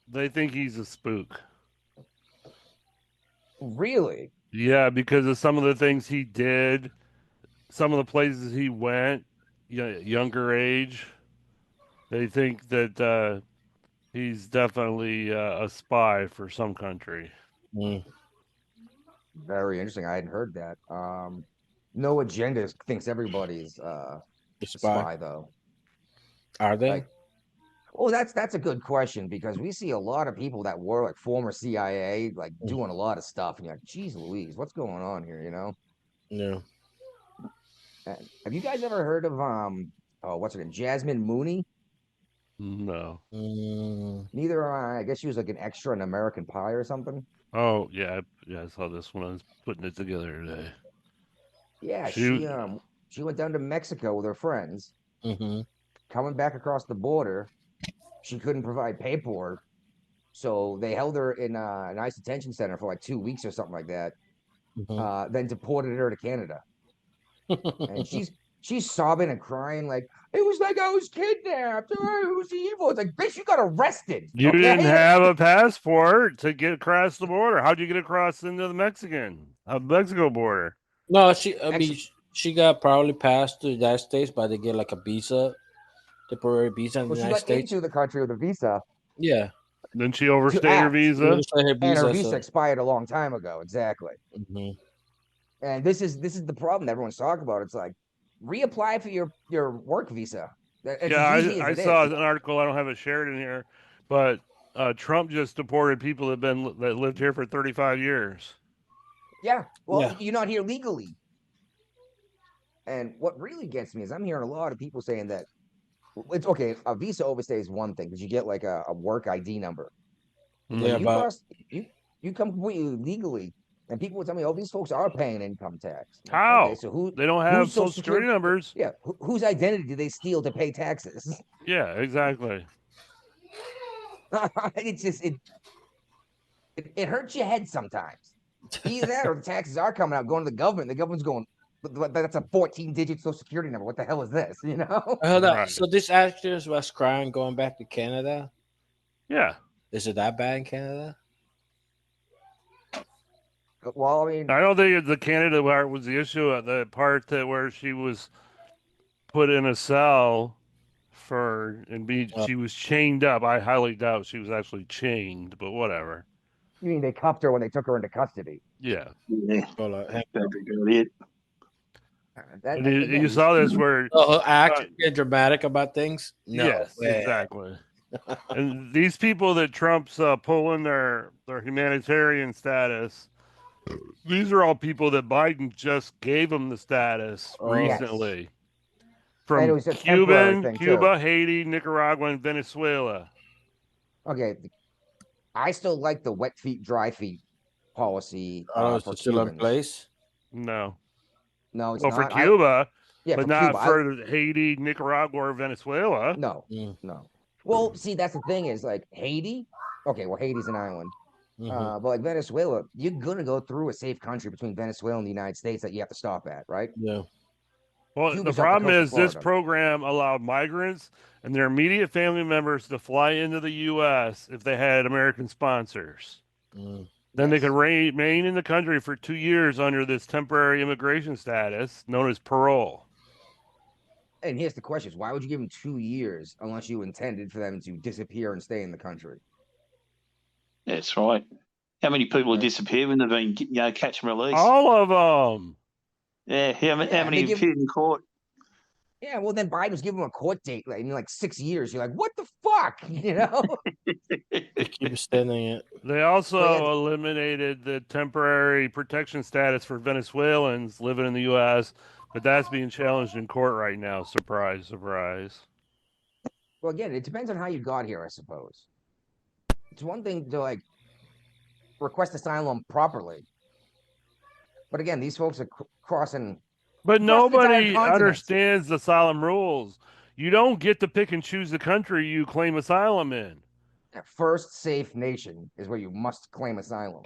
they think he's a spook. Really? Yeah, because of some of the things he did, some of the places he went. Younger age, they think that he's definitely a spy for some country. Mm. Very interesting. I hadn't heard that. No Agenda thinks everybody's a spy, though. Are they? That's a good question because we see a lot of people that were like former CIA, like doing a lot of stuff, and you're like, geez Louise, what's going on here? You know? Yeah. Have you guys ever heard of what's her name, Jasmine Mooney? No. Neither. I guess she was like an extra in American Pie or something. Oh yeah, I saw this when I was putting it together today. Yeah, she went down to Mexico with her friends. Mm-hmm. Coming back across the border, she couldn't provide paperwork, so they held her in an ICE detention center for like 2 weeks or something like that. then deported her to Canada. And she's sobbing and crying like, it was like I was kidnapped. Who's evil? It's like, bitch, you got arrested. You didn't have a passport to get across the border. How'd you get across into the Mexico border? No, she got probably passed to the United States, but they get like a visa, temporary visa in the United States. Into the country with a visa. Yeah. Then she overstayed her visa. And her visa expired a long time ago. Exactly. And this is the problem that everyone's talking about. It's like, reapply for your work visa. I saw an article. I don't have it shared in here, but Trump just deported people that lived here for 35 years. Yeah. Well, you're not here legally. And what really gets me is I'm hearing a lot of people saying that it's okay. A visa overstay is one thing because you get like a work ID number. Yeah, you come completely legally, and people would tell me, "Oh, these folks are paying income tax." How? Okay, so they don't have social security numbers? Yeah, whose identity do they steal to pay taxes? Yeah, exactly. It's just it hurts your head sometimes. Either that, or the taxes are coming out, going to the government. The government's going, that's a 14-digit social security number. What the hell is this? You know? Right. So this actress was crying going back to Canada. Yeah. Is it that bad in Canada? Well, I mean, I don't think the Canada part was the issue. The part where she was put in a cell she was chained up. I highly doubt she was actually chained, but whatever. You mean they cuffed her when they took her into custody? Yeah. You saw this where get dramatic about things. No, yes, exactly. And these people that Trump's pulling their humanitarian status, these are all people that Biden just gave them the status recently. Yes. From Cuba, Haiti, Nicaragua, and Venezuela. Okay, I still like the wet feet, dry feet policy. Is it still in place? No, it's not. For Cuba, but not Cuba. For Haiti, Nicaragua, or Venezuela. No. Well, see, that's the thing is like Haiti. Okay, well, Haiti's an island. But like Venezuela, you're gonna go through a safe country between Venezuela and the United States that you have to stop at, right? Yeah. Well, Cuba's the problem is this program allowed migrants and their immediate family members to fly into the U.S. if they had American sponsors. Then they could remain in the country for 2 years under this temporary immigration status known as parole. And here's the question: why would you give them 2 years unless you intended for them to disappear and stay in the country? That's right. How many people have disappeared when they've been, catch and release? All of them. Yeah, how many appeared in court? Yeah, well, then Biden was giving them a court date in like 6 years. You're like, what the fuck? You know? They keep extending it. They also eliminated the temporary protection status for Venezuelans living in the U.S., but that's being challenged in court right now. Surprise, surprise. Well, again, it depends on how you got here, I suppose. It's one thing to like request asylum properly. But again, these folks are crossing. But nobody understands the asylum rules. You don't get to pick and choose the country you claim asylum in. First safe nation is where you must claim asylum.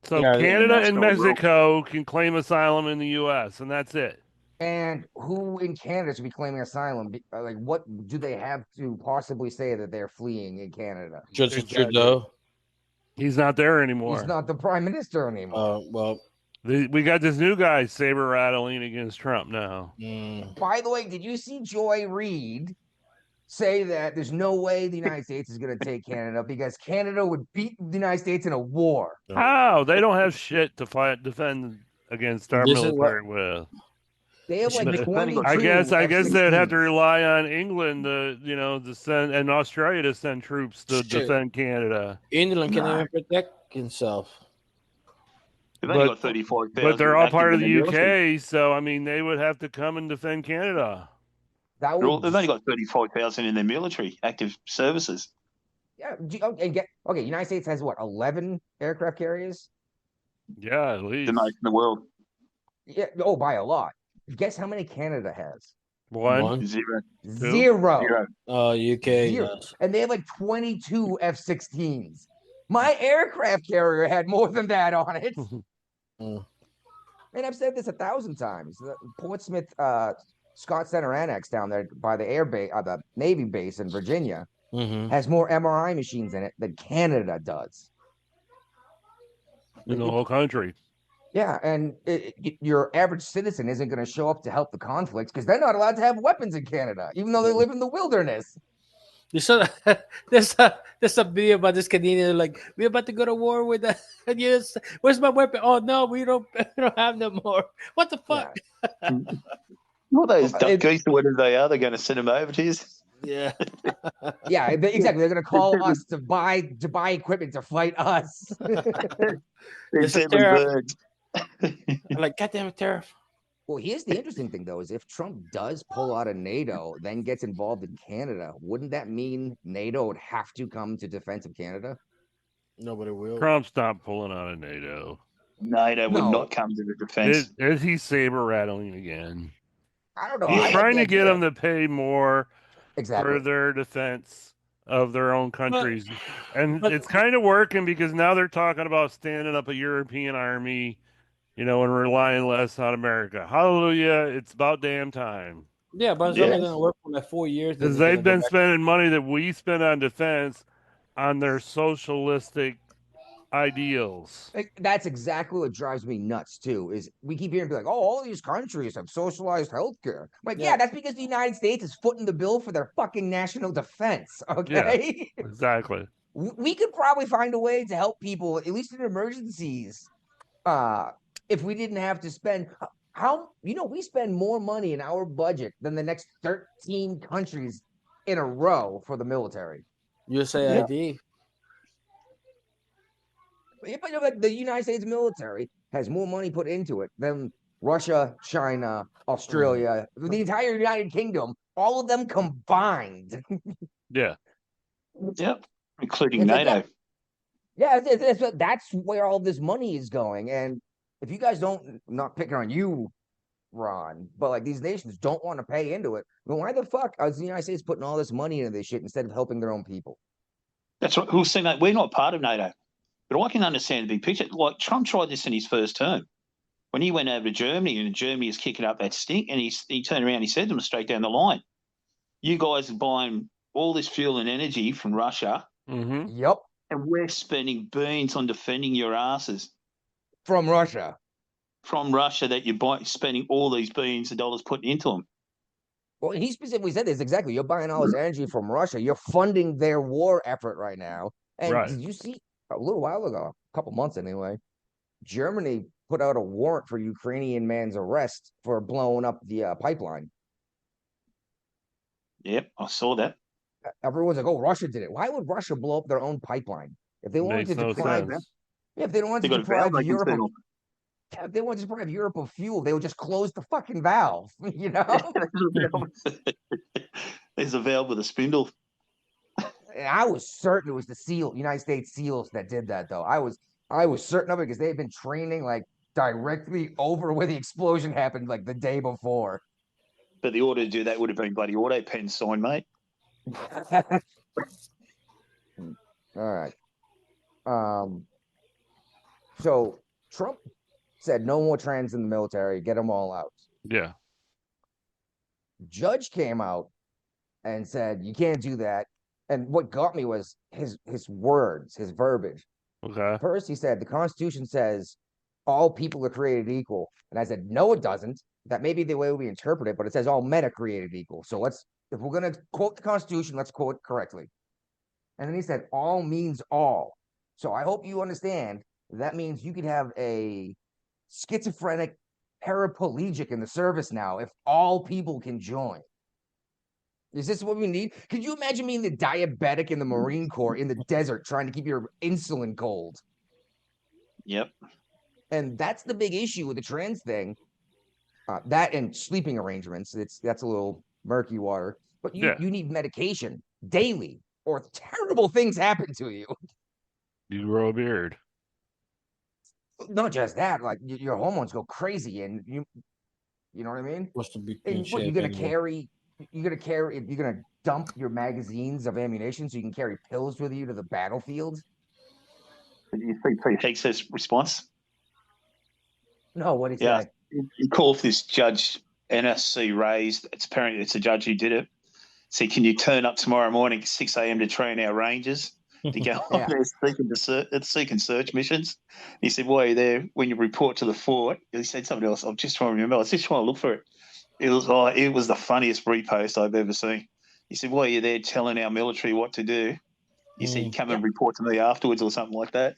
So Canada and Mexico can claim asylum in the U.S., and that's it. And who in Canada should be claiming asylum? Like, what do they have to possibly say that they're fleeing in Canada? Justin Trudeau. He's not there anymore. He's not the prime minister anymore. Well, we got this new guy saber rattling against Trump now. By the way, did you see Joy Reid say that there's no way the United States is going to take Canada because Canada would beat the United States in a war? How? They don't have shit to defend against our military with. They have like 22 I guess they'd have to rely on England to send, and Australia to send troops to defend Canada. England can even protect himself. They've only got 35,000. But they're all part of the UK, so I mean they would have to come and defend Canada. They've only got 35,000 in their military active services. Yeah, United States has what, 11 aircraft carriers? Yeah, at least the most in the world. Yeah, by a lot. Guess how many Canada has? One. Zero. UK. Yes. And they have like 22 F-16s. My aircraft carrier had more than that on it. And I've said this 1,000 times. The Portsmouth, Scott Center Annex down there by the the Navy base in Virginia has more MRI machines in it than Canada does. In the whole country. Yeah, and your average citizen isn't going to show up to help the conflicts because they're not allowed to have weapons in Canada, even though they live in the wilderness. There's a video about this Canadian like we're about to go to war with the yes. Where's my weapon? Oh no, we don't have no more. What the fuck? Yeah. Well, those duck geese or whatever they are, they're going to send them over to you. Yeah. Yeah, exactly. They're going to call us to buy equipment to fight us. They're deadly birds. I'm like, goddamn it, Tariff. Well, here's the interesting thing, though, is if Trump does pull out of NATO, then gets involved in Canada, wouldn't that mean NATO would have to come to defense of Canada? Nobody will. Trump's not pulling out of NATO. NATO would not come to the defense. Is he saber rattling again? I don't know. He's trying to get them to pay more for their defense of their own countries. But it's kind of working because now they're talking about standing up a European army, and relying less on America. Hallelujah. It's about damn time. Yeah, but it's only going to work for like 4 years. Because they've been spending money that we spend on defense on their socialistic ideals. That's exactly what drives me nuts, too, is we keep hearing like, oh, all these countries have socialized healthcare. Like, yeah, that's because the United States is footing the bill for their fucking national defense, okay? Yeah, exactly. We could probably find a way to help people, at least in emergencies, if we didn't have to spend we spend more money in our budget than the next 13 countries in a row for the military. USAID. Yeah, but like the United States military has more money put into it than Russia, China, Australia, the entire United Kingdom, all of them combined. Yeah. Yep. Including NATO. That's where all this money is going. And if you guys not picking on you, Ron, but like these nations don't want to pay into it, then why the fuck is the United States putting all this money into this shit instead of helping their own people? That's right. Who's saying that? We're not part of NATO. But I can understand the big picture. Like Trump tried this in his first term. When he went over to Germany and Germany is kicking up that stink, and he turned around and he said to them straight down the line, you guys are buying all this fuel and energy from Russia. Mm-hmm. Yep. And we're spending beans on defending your asses. From Russia. From Russia that you're spending all these billions of dollars putting into them. Well, he specifically said this exactly. You're buying all this energy from Russia. You're funding their war effort right now. And did you see a little while ago, a couple months anyway, Germany put out a warrant for Ukrainian man's arrest for blowing up the pipeline. Yep, I saw that. Everyone's like, "Oh, Russia did it." Why would Russia blow up their own pipeline if they wanted to deprive? If they wanted to deprive Europe, if they wanted to deprive Europe of fuel, they would just close the fucking valve. You know, there's a valve with a spindle. And I was certain it was the United States SEALs that did that, though. I was certain of it because they had been training like directly over where the explosion happened, like the day before. But the order to do that would have been bloody auto pen sign, mate. All right. So Trump said no more trans in the military, get them all out. Yeah. Judge came out and said you can't do that. And what got me was his words, his verbiage. Okay. First, he said the Constitution says all people are created equal, and I said no, it doesn't. That may be the way we interpret it, but it says all men are created equal. So if we're gonna quote the Constitution, let's quote it correctly. And then he said all means all. So I hope you understand that means you could have a schizophrenic paraplegic in the service now if all people can join. Is this what we need? Could you imagine being the diabetic in the Marine Corps in the desert trying to keep your insulin cold? Yep. And that's the big issue with the trans thing. That and sleeping arrangements. That's a little murky water. But you need medication daily, or terrible things happen to you. You grow a beard. Not just that, like your hormones go crazy, and you know what I mean? What's the big you're gonna carry? You're gonna dump your magazines of ammunition so you can carry pills with you to the battlefield. You think he takes this response? No, what did he Yeah, say? he called this judge NSC raised. It's apparently it's a judge who did it. See, can you turn up tomorrow morning at 6 a.m. to train our rangers to go on Yeah. their seek and search missions? He said, "Why are you there when you report to the fort?" He said something else. I'm just trying to remember. I was just trying to look for it. It was the funniest repost I've ever seen. He said, "Why are you there telling our military what to do?" He said, "You come and report to me afterwards," or something like that.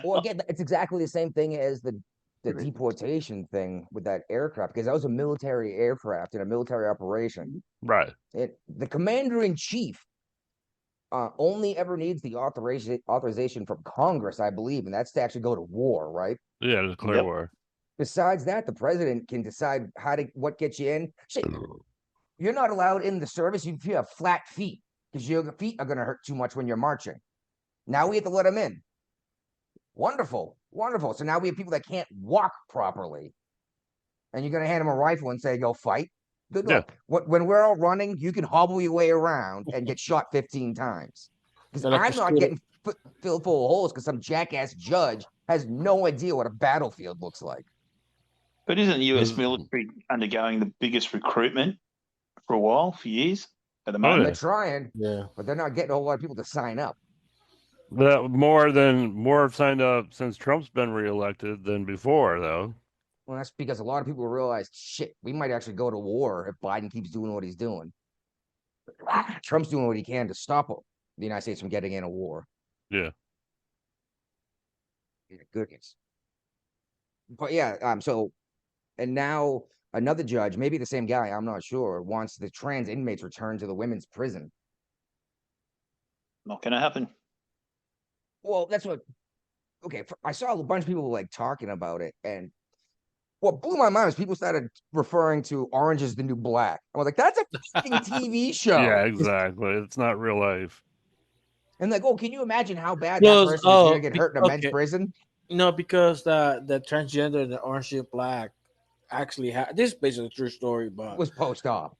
Well, again, it's exactly the same thing as the deportation thing with that aircraft, because that was a military aircraft in a military operation. Right. The commander in chief only ever needs the authorization from Congress, I believe, and that's to actually go to war, right? Yeah, to declare war. Besides that, the president can decide what gets you in. Shit, you're not allowed in the service if you have flat feet, because your feet are going to hurt too much when you're marching. Now we have to let them in. Wonderful, wonderful. So now we have people that can't walk properly, and you're going to hand them a rifle and say, "Go fight." Good luck. When we're all running, you can hobble your way around and get shot 15 times. Because I'm not getting filled full of holes because some jackass judge has no idea what a battlefield looks like. But isn't the US military undergoing the biggest recruitment for a while, for years at the moment? They're trying, but they're not getting a whole lot of people to sign up. More have signed up since Trump's been reelected than before, though. Well, that's because a lot of people realize, shit, we might actually go to war if Biden keeps doing what he's doing. Trump's doing what he can to stop the United States from getting in a war. Yeah. Goodness. But yeah, so, and now another judge, maybe the same guy, I'm not sure, wants the trans inmates returned to the women's prison. Not going to happen. Well, that's what. Okay, I saw a bunch of people like talking about it, and what blew my mind was people started referring to Orange is the New Black. I was like, that's a fucking TV show. Yeah, exactly. It's not real life. And like, can you imagine how bad that person is going to get hurt in a men's prison? No, because the transgender in the Orange is Black actually this is basically a true story, but was post-op.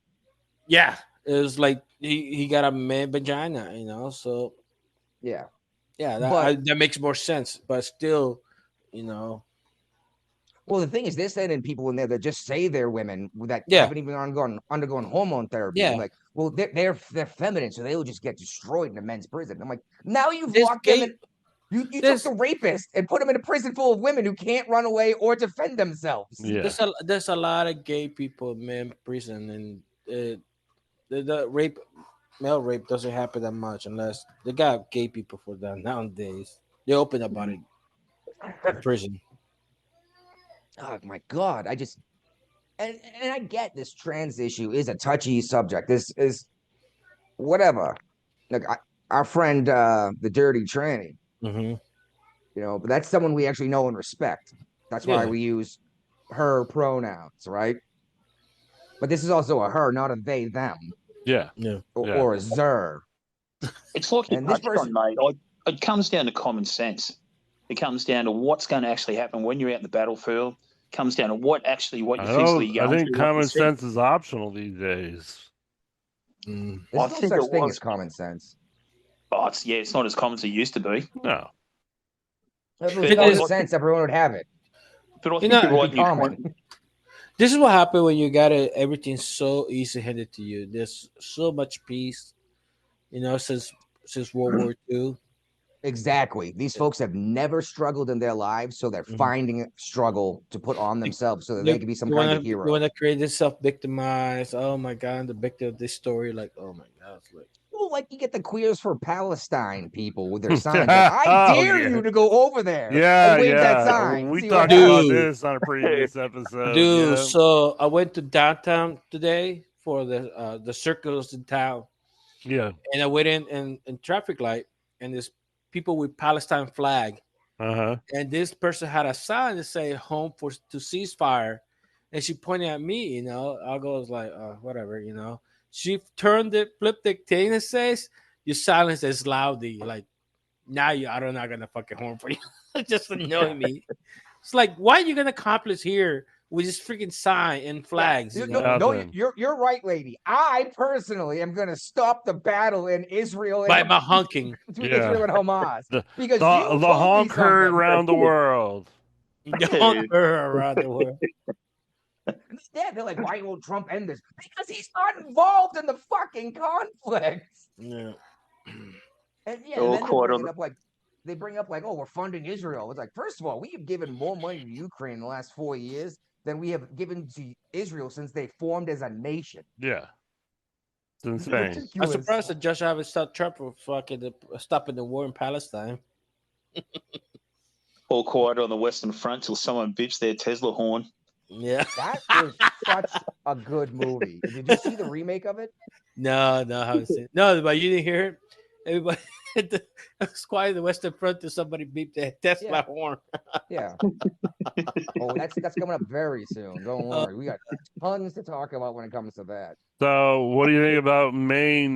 Yeah, it was like he got a man vagina, so yeah, that makes more sense, but still, Well, the thing is, they're sending people in there that just say they're women that haven't even undergone hormone therapy. Yeah. I'm like, well, they're feminine, so they will just get destroyed in a men's prison. I'm like, now you've locked them in. You took the rapist and put him in a prison full of women who can't run away or defend themselves. Yeah. There's a lot of gay people in men's prison, and the male rape doesn't happen that much unless they got gay people for that nowadays. They open about it in prison. Oh my God. And I get this trans issue is a touchy subject. This is whatever. Like our friend, the dirty tranny, but that's someone we actually know and respect. That's why we use her pronouns, right? But this is also a her, not a they, them. Yeah. Or a zer. It's like you touched on, mate. It comes down to common sense. It comes down to what's going to actually happen when you're out in the battlefield. It comes down to what you're physically going I think common sense is optional these days. There's no such thing as common sense. Oh, it's not as common as it used to be. No. If it was common sense, everyone would have it. But I think you're right. This is what happened when you got everything so easy handed to you. There's so much peace, since World War II. Exactly. These folks have never struggled in their lives, so they're finding a struggle to put on themselves so that they can be some kind of hero. You want to create this self-victimized. Oh my God, I'm the victim of this story. Like, oh my God. Like you get the Queers for Palestine people with their signs. Like, I dare you to go over there and wave that sign. We talked about this on a previous episode. Dude, so I went to downtown today for the circles in town. Yeah. And I went in traffic light, and there's people with Palestine flag. And this person had a sign that say "Home to ceasefire," and she pointed at me. I was like, whatever. She turned it, flipped the thing, and says, "Your silence is loudly." Like, now I'm not gonna fucking horn for you. Just annoying me. It's like, why are you gonna accomplish here with this freaking sign and flags? No, you're right, lady. I personally am gonna stop the battle in Israel by my honking between Israel and Hamas because the honk heard around the world. Don't her around the world. Yeah, they're like, why won't Trump end this? Because he's not involved in the fucking conflict. Yeah. And yeah, and then they bring up like, oh, we're funding Israel. It's like, first of all, we have given more money to Ukraine in the last 4 years than we have given to Israel since they formed as a nation. Yeah. It's insane. Ridiculous. I'm surprised that Josh haven't stopped Trump from fucking stopping the war in Palestine. All quiet on the Western Front till someone bitched their Tesla horn. Yeah. That was such a good movie. Did you see the remake of it? No, I haven't seen it. No, but you didn't hear it? Everybody it was quiet in the Western Front till somebody beeped their Tesla horn. Yeah. Oh, that's coming up very soon. Don't worry. We got tons to talk about when it comes to that. So, what do you think about Maine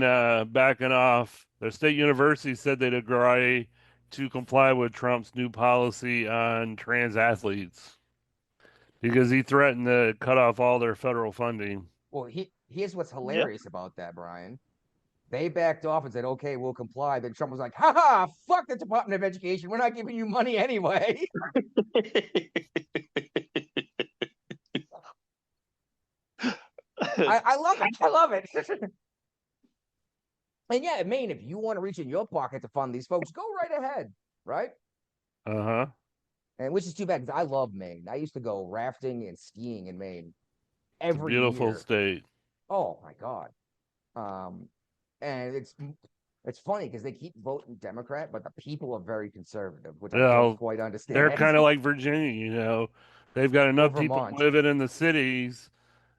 backing off? Their state university said they'd agree to comply with Trump's new policy on trans athletes because he threatened to cut off all their federal funding. Well, here's what's hilarious about that, Brian. They backed off and said, okay, we'll comply. Then Trump was like, ha, fuck the Department of Education. We're not giving you money anyway. I love it. I love it. And yeah, Maine, if you want to reach in your pocket to fund these folks, go right ahead, right? Uh-huh. And which is too bad because I love Maine. I used to go rafting and skiing in Maine every beautiful year. State. Oh my God. And it's funny because they keep voting Democrat, but the people are very conservative, which I don't quite understand. They're kind of like Virginia, you know. They've got enough people living in the cities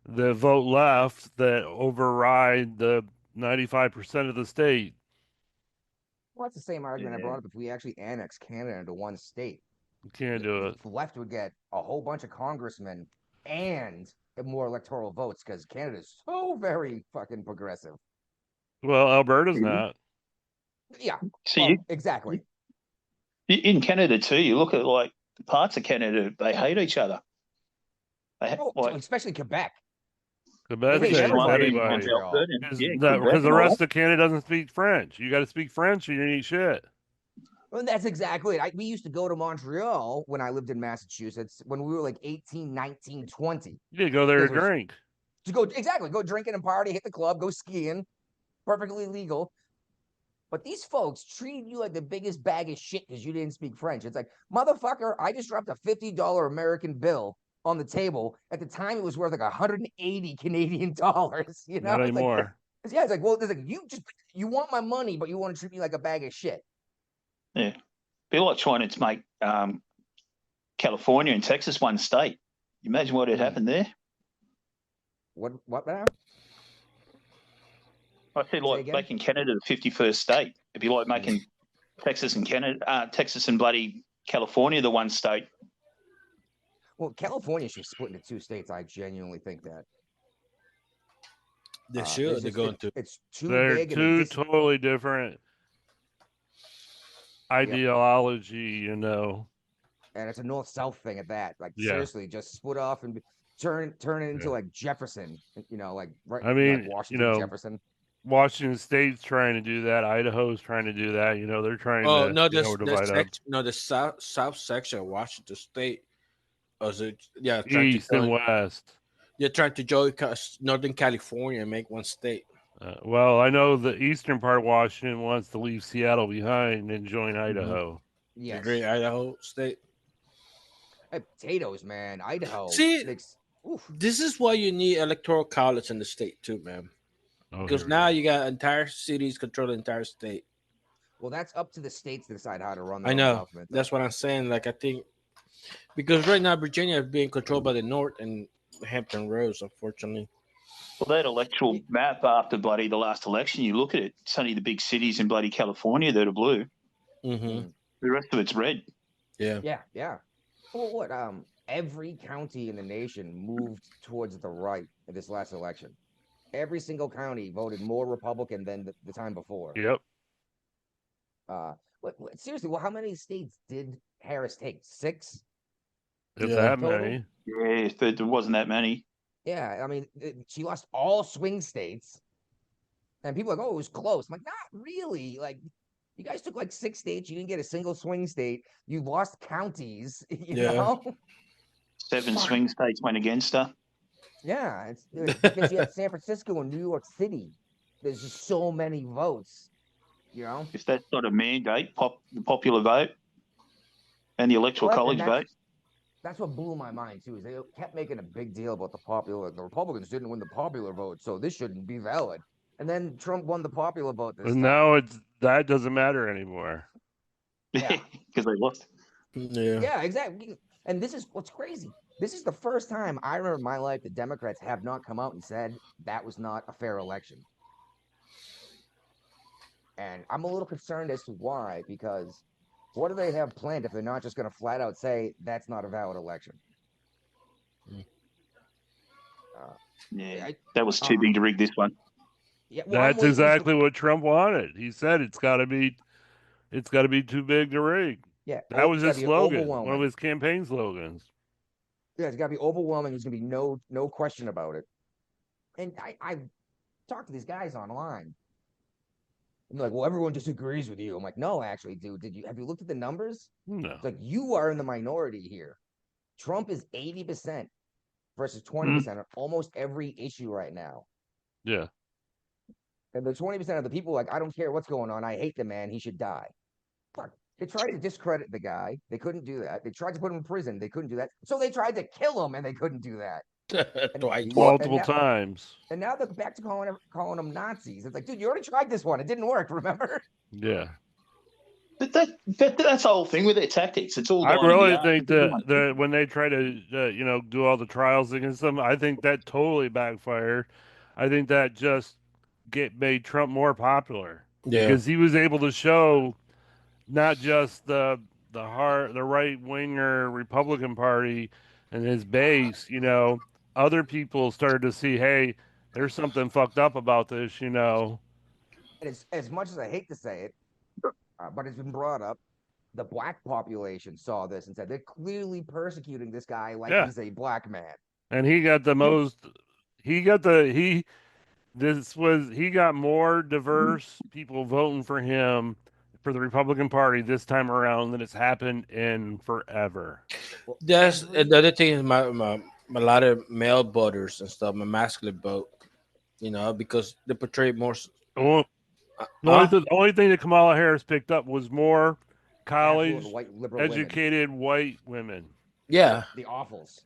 that vote left that override the 95% of the state. Well, that's the same argument I brought up if we actually annex Canada into one state. You can't do it. The left would get a whole bunch of congressmen and more electoral votes because Canada is so very fucking progressive. Well, Alberta's not. Yeah. See, exactly. In Canada too, you look at like parts of Canada, they hate each other. Especially Quebec. Quebec hates everybody. Because the rest of Canada doesn't speak French. You got to speak French or you ain't shit. Well, that's exactly it. We used to go to Montreal when I lived in Massachusetts when we were like 18, 19, 20. You go there to drink. Go drinking and party, hit the club, go skiing. Perfectly legal. But these folks treat you like the biggest bag of shit because you didn't speak French. It's like, motherfucker, I just dropped a $50 American bill on the table. At the time, it was worth like 180 Canadian dollars. You know, not anymore. It's like, well, it's like you want my money, but you want to treat me like a bag of shit. Yeah, be like trying to make California and Texas one state. You imagine what had happened there. What now? I said like making Canada the 51st state. It'd be like making Texas and bloody California the one state. Well, California should split into two states. I genuinely think that. They should. They're going to. It's too They're big. Two totally different ideology, you know. And it's a north-south thing at that. Like seriously, just split off and turn it into like Jefferson. You know, like Washington, Jefferson. Washington State's trying to do that. Idaho's trying to do that. You know, they're trying to divide up. No, the south section of Washington State. East and west. They're trying to join Northern California and make one state. Well, I know the eastern part of Washington wants to leave Seattle behind and join Idaho. Yes. The great Idaho state. Hey, potatoes, man. Idaho. See, this is why you need electoral college in the state too, man. Because now you got entire cities control the entire state. Well, that's up to the states to decide how to run. I know. That's what I'm saying. Like, I think because right now Virginia is being controlled by the North and Hampton Roads, unfortunately. Well, that electoral map after bloody the last election, you look at it, it's only the big cities in bloody California that are blue. Mm-hmm. The rest of it's red. Yeah. Well, what? Every county in the nation moved towards the right in this last election. Every single county voted more Republican than the time before. Yep. Seriously, well, how many states did Harris take? 6? That many. Yeah, there wasn't that many. Yeah, I mean, she lost all swing states. And people are like, oh, it was close. I'm like, not really. Like, You guys took like 6 states. You didn't get a single swing state. You lost counties. You Yeah. know. 7 swing states went against her. Yeah, it's because you had San Francisco and New York City. There's just so many votes. You know. If that's not a mandate, the popular vote and the electoral Well, college vote. That's what blew my mind too. Is they kept making a big deal about the popular. The Republicans didn't win the popular vote, so this shouldn't be valid. And then Trump won the popular vote this But time. now that doesn't matter anymore. Yeah, because they lost. Yeah, exactly. And this is what's crazy. This is the first time I remember in my life the Democrats have not come out and said that was not a fair election. And I'm a little concerned as to why, because what do they have planned if they're not just going to flat out say that's not a valid election? Yeah, that was too big to rig this one. Yeah, well, that's exactly what Trump wanted. He said it's got to be too big to rig. Yeah, that was his slogan, one of his campaign slogans. Yeah, it's got to be overwhelming. There's going to be no question about it. And I talked to these guys online. I'm like, well, everyone disagrees with you. I'm like, no, actually, dude, have you looked at the numbers? No. It's like you are in the minority here. Trump is 80% versus 20% on almost every issue right now. Yeah. And the 20% of the people like, I don't care what's going on. I hate the man. He should die. Fuck. They tried to discredit the guy. They couldn't do that. They tried to put him in prison. They couldn't do that. So they tried to kill him, and they couldn't do that. Multiple times. And now they're back to calling them Nazis. It's like, dude, you already tried this one. It didn't work, remember? Yeah. But that's the whole thing with their tactics. It's all. I really think that when they try to do all the trials against them, I think that totally backfired. I think that just made Trump more popular because he was able to show not just the right winger Republican Party and his base. Other people started to see, hey, there's something fucked up about this. And as much as I hate to say it, but it's been brought up. The black population saw this and said they're clearly persecuting this guy like he's a black man. And he got the most. He got more diverse people voting for him for the Republican Party this time around than it's happened in forever. That's the other thing is my a lot of male voters and stuff, my masculine vote, because they portray more. The only thing that Kamala Harris picked up was more college educated white women. Yeah, the awfuls.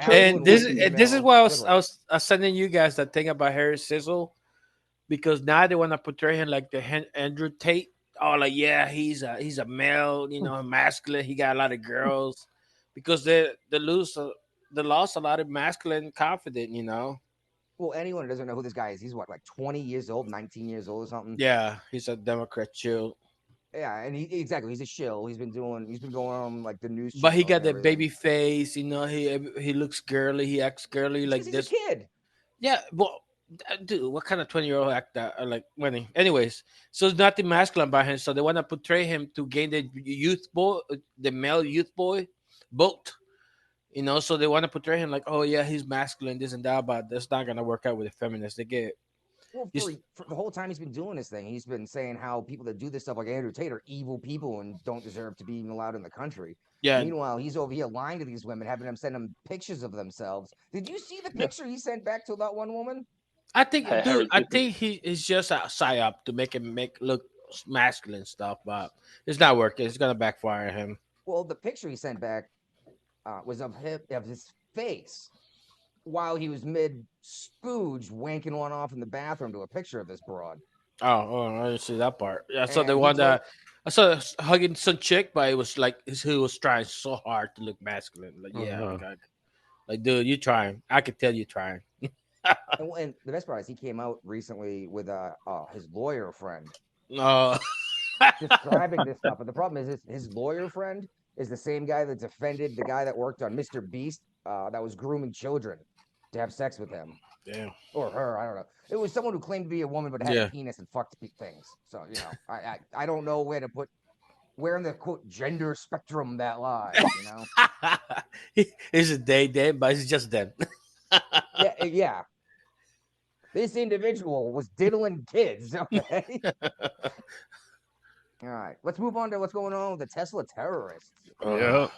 And this is why I was sending you guys that thing about Harris Sizzle, because now they want to portray him like the Andrew Tate. Oh, like he's a male, masculine. He got a lot of girls, because they lost a lot of masculine confidence. Well, anyone who doesn't know who this guy is, he's what, like 20 years old, 19 years old or something? Yeah, he's a Democrat chill. Yeah, and he's a shill. He's been going on like the news. But he got the baby face, he looks girly, he acts girly like this. He's a kid. Yeah, well, dude, what kind of 20-year-old act that like winning? Anyways, so it's nothing masculine about him. So they want to portray him to gain the male youth boy vote. So they want to portray him like, oh yeah, he's masculine, this and that, but that's not gonna work out with the feminists. They get. Well, for the whole time he's been doing this thing, he's been saying how people that do this stuff like Andrew Tate are evil people and don't deserve to be even allowed in the country. Yeah. Meanwhile, he's over here lying to these women, having them send him pictures of themselves. Did you see the picture he sent back to that one woman? I think he's just a psyop to make him look masculine stuff, but it's not working. It's gonna backfire him. Well, the picture he sent back was of his face while he was mid-spooge wanking one off in the bathroom to a picture of this broad. Oh, I didn't see that part. I saw the one that I saw hugging some chick, but it was like he was trying so hard to look masculine. Like, like, dude, you trying. I could tell you trying. and the best part is he came out recently with his lawyer friend. Describing this stuff. But the problem is his lawyer friend is the same guy that defended the guy that worked on Mr. Beast that was grooming children to have sex with him. Damn. Or her, I don't know. It was someone who claimed to be a woman but had a penis and fucked things. So, I don't know where in the quote gender spectrum that lies, Is it they, but it's just them. Yeah. This individual was diddling kids. Okay. All right. Let's move on to what's going on with the Tesla terrorists. Yeah.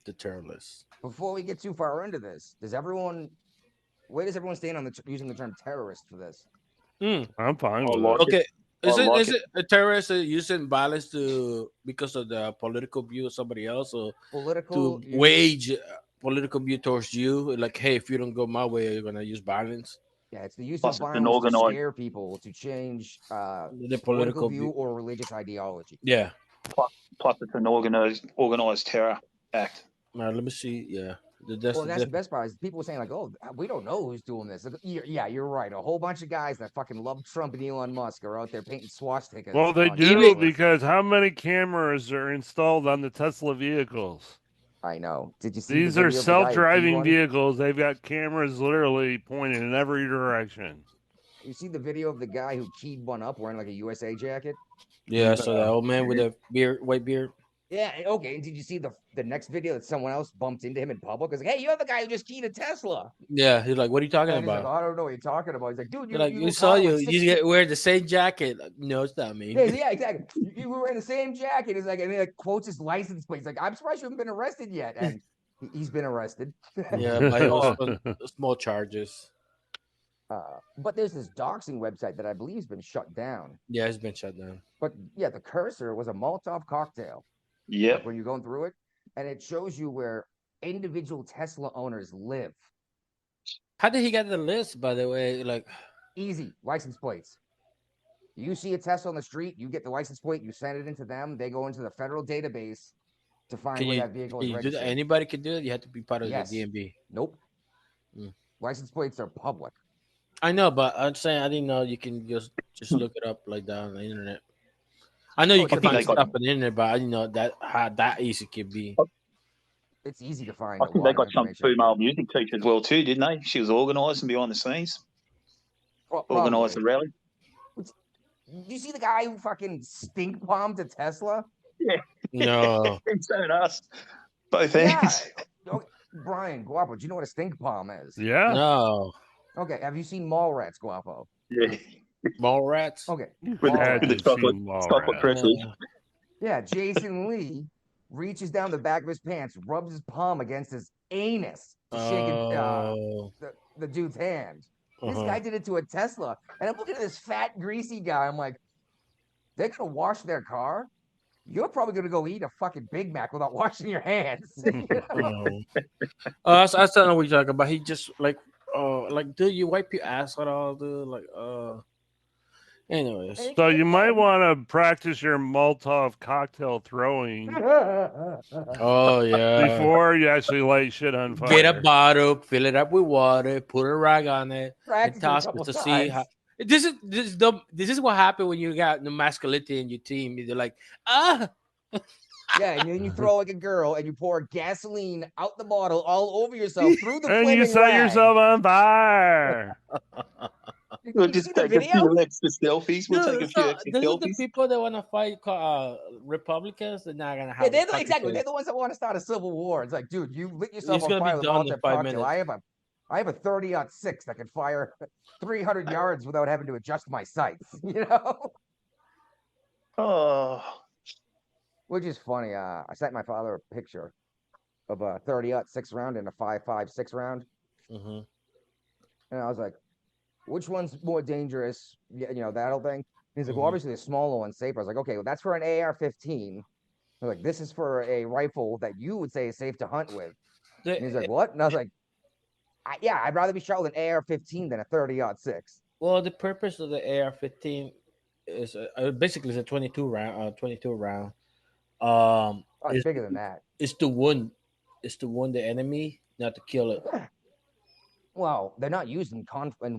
The terrorists. Before we get too far into this, where does everyone stand on using the term terrorist for this? I'm fine with like it. Okay. Is I it like is it a terrorist using violence because of the political view of somebody else, or Political to wage political view towards you? Like, hey, if you don't go my way, you're gonna use violence. Yeah, it's the use Plus of it's an violence to organised- scare people to change The political political view view. or religious ideology. Yeah. Plus it's an organized terror act. Now let me see. Yeah. Well, that's the best part is people were saying like, "Oh, we don't know who's doing this." Like, yeah, you're right. A whole bunch of guys that fucking love Trump and Elon Musk are out there painting swastikas. Well, they on do Teslas. because how many cameras are installed on the Tesla vehicles? I know. Did you see These the are video of the guy who keyed self-driving one? vehicles. They've got cameras literally pointing in every direction. You see the video of the guy who keyed one up wearing like a USA jacket? Yeah. So that old man with a white beard. Yeah, okay. And did you see the next video that someone else bumped into him in public? It was like, "Hey, you're the guy who just keyed a Tesla." Yeah. He's like, what are you talking And he's like, about? "I don't know what you're talking about." He's like, "Dude, They're like, you were saw caught you. with You wear the same jacket. Like, no, it's not me. Yeah, exactly. You were wearing the same jacket. He's like, and he like quotes his license plate. He's like, "I'm surprised you haven't been arrested yet." And he's been arrested. Yeah, but it was small charges. But there's this doxing website that I believe has been shut down. Yeah, it's been shut down. But yeah, the cursor was a Molotov cocktail. Yep. Like when you're going through it, and it shows you where individual Tesla owners live. How did he get the list, by the way? Like, easy license plates. You see a Tesla on the street, you get the license plate, you send it into them, they go into the federal database to find where that vehicle is registered. Anybody can do it? You have to be part of Yes. the DMV. Nope. License plates are public. I know, but I'm saying I didn't know you can just look it up like that on the internet. I know you can find stuff on the internet, but I didn't know how that easy could be. It's easy to find. I think they got some female music teacher as well too, didn't they? She was organising behind the scenes. Organised the rally. Did you see the guy who fucking stink bombed a Tesla? Yeah. No. So us. Both ends. Okay. Brian Guapo, do you know what a stink bomb is? Yeah. No. Okay. Have you seen Mallrats, Guapo? Yeah. Mallrats? Okay. With the chocolate pretzels. Yeah, Jason Lee reaches down the back of his pants, rubs his palm against his anus to shake the dude's hand. This guy did it to a Tesla. And I'm looking at this fat, greasy guy. I'm like, they're going to wash their car? You're probably going to go eat a fucking Big Mac without washing your hands. You know? I don't know what you're talking about. He just like, dude, you wipe your ass at all, dude? Like, anyways. So you might want to practice your Molotov cocktail throwing. Oh, yeah. Before you actually light shit on fire. Get a bottle, fill it up with water, put a rag on it, and toss it to see how. This is what happened when you got the masculinity in your team. They're like, Yeah, and then you throw like a girl and you pour gasoline out the bottle all over yourself through the and you set yourself on fire. We'll just take a few extra selfies. We'll take a few extra selfies. The people that want to fight Republicans, they're not gonna have. Yeah, they're the ones that want to start a civil war. It's like, dude, you lit yourself on fire with a Molotov cocktail. I have a 30-06 that can fire 300 yards without having to adjust my sights. You know. Oh. Which is funny. I sent my father a picture of a 30-06 round and a 5.56 round. Mm-hmm. And I was like, which one's more dangerous? You know, that whole thing. He's like, well, obviously the smaller one's safer. I was like, okay, well, that's for an AR-15. I'm like, this is for a rifle that you would say is safe to hunt with. And he's like, what? And I was like, I'd rather be shot with an AR-15 than a 30-06. Well, the purpose of the AR-15 is basically it's a 22 round. It's bigger than that. It's to wound the enemy, not to kill it. Well, they're not used in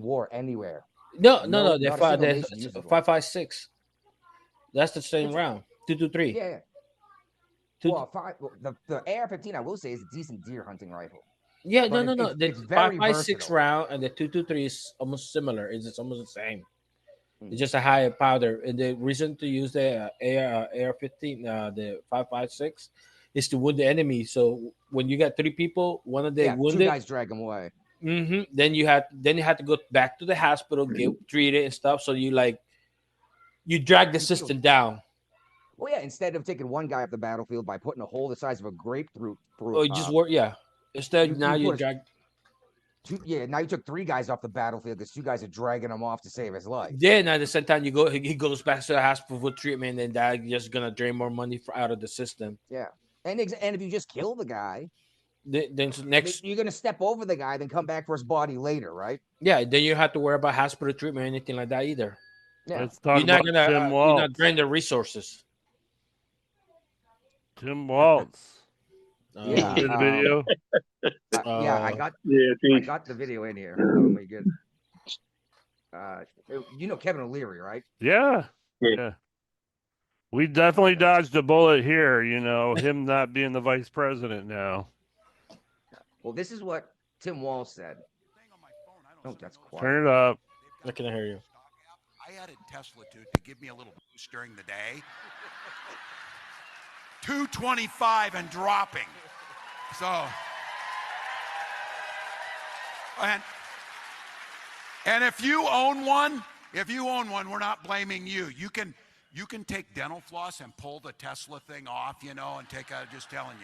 war anywhere. No. They're 5.56. That's the same round. 223. Yeah. Well, the AR-15, I will say, is a decent deer hunting rifle. Yeah, no. The it's very 5.56 round and the 223 is almost similar. It's almost the same. It's just a higher powder. And the reason to use the AR-15, the 5.56, is to wound the enemy. So when you got three people, one of them wounded, 2 guys drag them away. Then you had to go back to the hospital, get treated and stuff. So you drag the system down. Well, yeah. Instead of taking one guy off the battlefield by putting a hole the size of a grapefruit through, Or just work, yeah. Instead, now you put drag. now you took 3 guys off the battlefield because 2 guys are dragging him off to save his life. Then at the same time, he goes back to the hospital for treatment, and that just gonna drain more money out of the system. Yeah, and if you just kill the guy, then next you're gonna step over the guy, then come back for his body later, right? Yeah, then you have to worry about hospital treatment or anything like that either. Yeah, let's talk about Tim Waltz. You're not drain the resources. Tim Waltz. Yeah, the video. I got the video in here. Let me get. You know Kevin O'Leary, right? Yeah. We definitely dodged a bullet here. You know, him not being the vice president now. Well, this is what Tim Waltz said. Oh, that's quiet. Turn it up. I can hear you. I added Tesla to give me a little boost during the day. 225 and dropping. So, and if you own one, we're not blaming you. You can take dental floss and pull the Tesla thing off, and take out. Just telling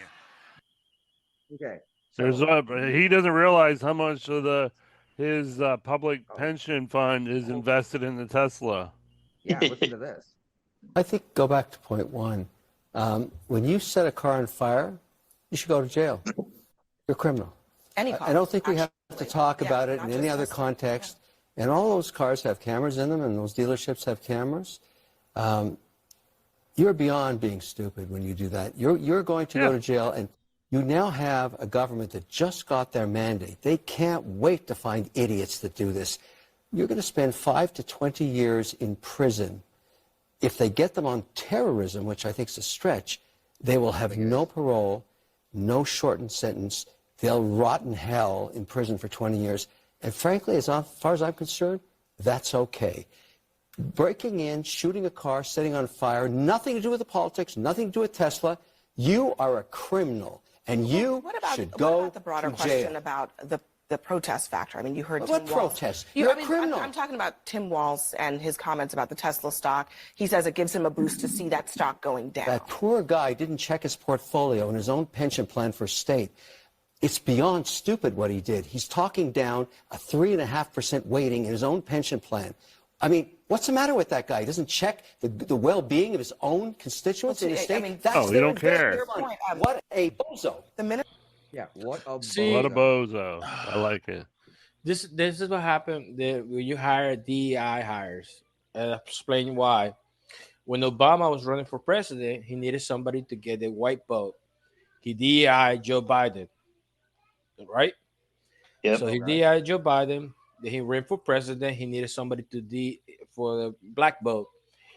you. Okay. He doesn't realize how much of his public pension fund is invested in the Tesla. Yeah, listen to this. I think go back to point 1. When you set a car on fire, you should go to jail. You're a criminal. Any car. I don't think we have to talk about it in any other context. And all those cars have cameras in them, and those dealerships have cameras. You're beyond being stupid when you do that. You're going to go to jail, and you now have a government that just got their mandate. They can't wait to find idiots that do this. You're going to spend 5 to 20 years in prison. If they get them on terrorism, which I think is a stretch, they will have no parole, no shortened sentence. They'll rot in hell in prison for 20 years. And frankly, as far as I'm concerned, that's okay. Breaking in, shooting a car, setting on fire, nothing to do with the politics, nothing to do with Tesla. You are a criminal, and you should go What about the broader to question jail. about the protest factor? I mean, you heard What Tim Walz. protest? You're a I mean, criminal. I'm talking about Tim Walz and his comments about the Tesla stock. He says it gives him a boost to see that stock going down. That poor guy didn't check his portfolio and his own pension plan for state. It's beyond stupid what he did. He's talking down a 3.5% weighting in his own pension plan. I mean, what's the matter with that guy? He doesn't check the well-being of his own constituents in his state. I mean, That's he don't care. What a bozo. The minute. Yeah, what a What a bozo. I like it. This is what happened when you hire DEI hires. And I'll explain why. When Obama was running for president, he needed somebody to get a white vote. He DEI Joe Biden, right? Yeah. So he DEI Joe Biden. Then he ran for president. He needed somebody for the black vote.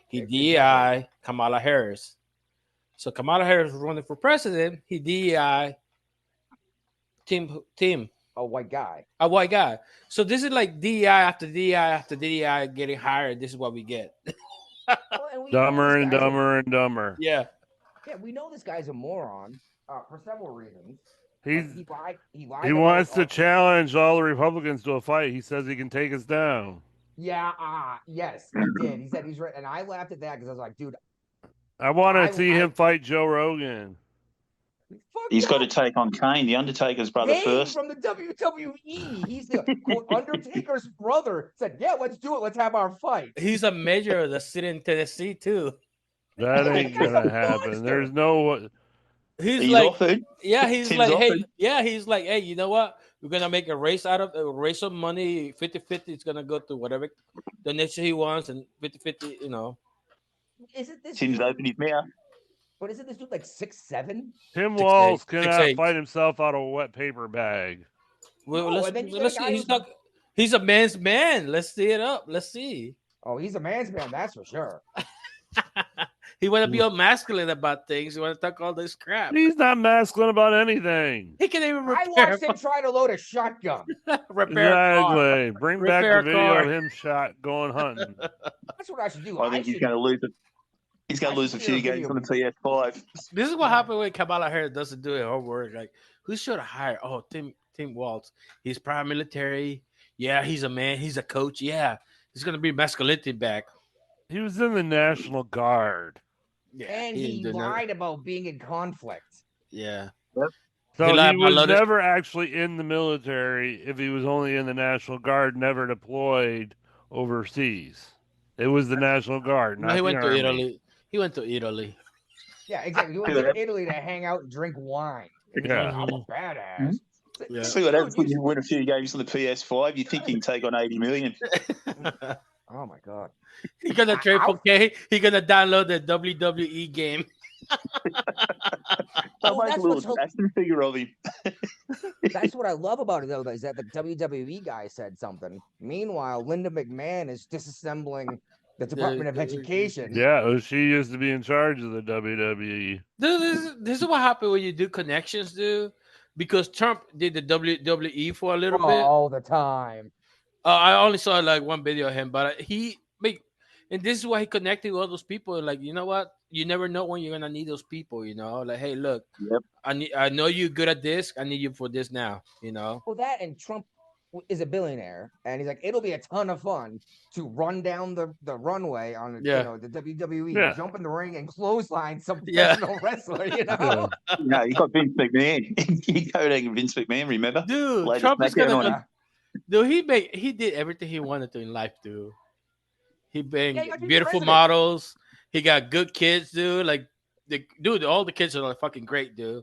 He DEI Kamala Harris. So Kamala Harris was running for president. He DEI Tim. A white guy. A white guy. So this is like DEI after DEI after DEI getting hired. This is what we get. Dumber and dumber and dumber. Yeah. Yeah, we know this guy's a moron for several reasons. He wants to challenge all the Republicans to a fight. He says he can take us down. Yeah, yes, he did. He said he's right, and I laughed at that because I was like, dude, I want to see him fight Joe Rogan. He's got to take on Kane, the Undertaker's brother, first. From the WWE. He's the quote, Undertaker's brother. Said, yeah, let's do it. Let's have our fight. He's a mayor that's sitting in Tennessee, too. That ain't going to happen. There's no... He's like, offered. Yeah, he's Tim's like, offered. he's like, hey, you know what? We're gonna make a race out of race of money, 50-50. It's gonna go to whatever donation he wants, and 50-50, you know. Isn't this Tim's opened his mouth. But isn't this dude like 6'7"? Tim Walz 6'8". cannot fight himself out of a wet paper bag. Well, No, let's see. He's a man's man. Let's see it up. Let's see. Oh, he's a man's man, that's for sure. He want to be all masculine about things. He want to talk all this crap. He's not masculine about anything. He can even I repair. watched him try to load a shotgun. Exactly. Bring back Repair the a video car. of him going hunting. That's what I should do. I think he's going to lose it. He's going to lose a few games on the PS5. This is what happened when Kamala Harris doesn't do her homework. Like, who should I hire? Oh, Tim Waltz. He's paramilitary. Yeah, he's a man. He's a coach. Yeah, he's gonna be masculinity back. He was in the National Guard. Yeah, And he didn't he do nothing. lied about being in conflict. Yeah. So lied he about was loaded- never actually in the military. If he was only in the National Guard, never deployed overseas. It was the National Guard, No, not he the went to Army. Italy. He went to Italy. Yeah, exactly. He went to Italy to hang out and drink wine. And he's like, Yeah. I'm a badass. Yeah. See what happens when you win a few games on the PS5. You think you can take on 80 million. Oh my god. He gonna triple K. He gonna download the WWE game. They'll make a that's little what's action figure of him. That's what I love about it, though, is that the WWE guy said something. Meanwhile, Linda McMahon is disassembling the Department of Education. Yeah, she used to be in charge of the WWE. This is what happened when you do connections, dude. Because Trump did the WWE for a little bit. All the time. I only saw like one video of him, but and this is why he connected with all those people. Like, you know what? You never know when you're gonna need those people. You know, like, hey, look, I know you're good at this. I need you for this now. You know. Well, that and Trump is a billionaire, and he's like, it'll be a ton of fun to run down the runway on the WWE, jump in the ring and clothesline some professional wrestler. You know. No, you got Vince McMahon. He co-ed Vince McMahon. Remember, dude? Latest Trump is SmackDown gonna. Dude, he did everything he wanted to in life, dude. He banged beautiful models. He got good kids, dude. Like, all the kids are like fucking great, dude.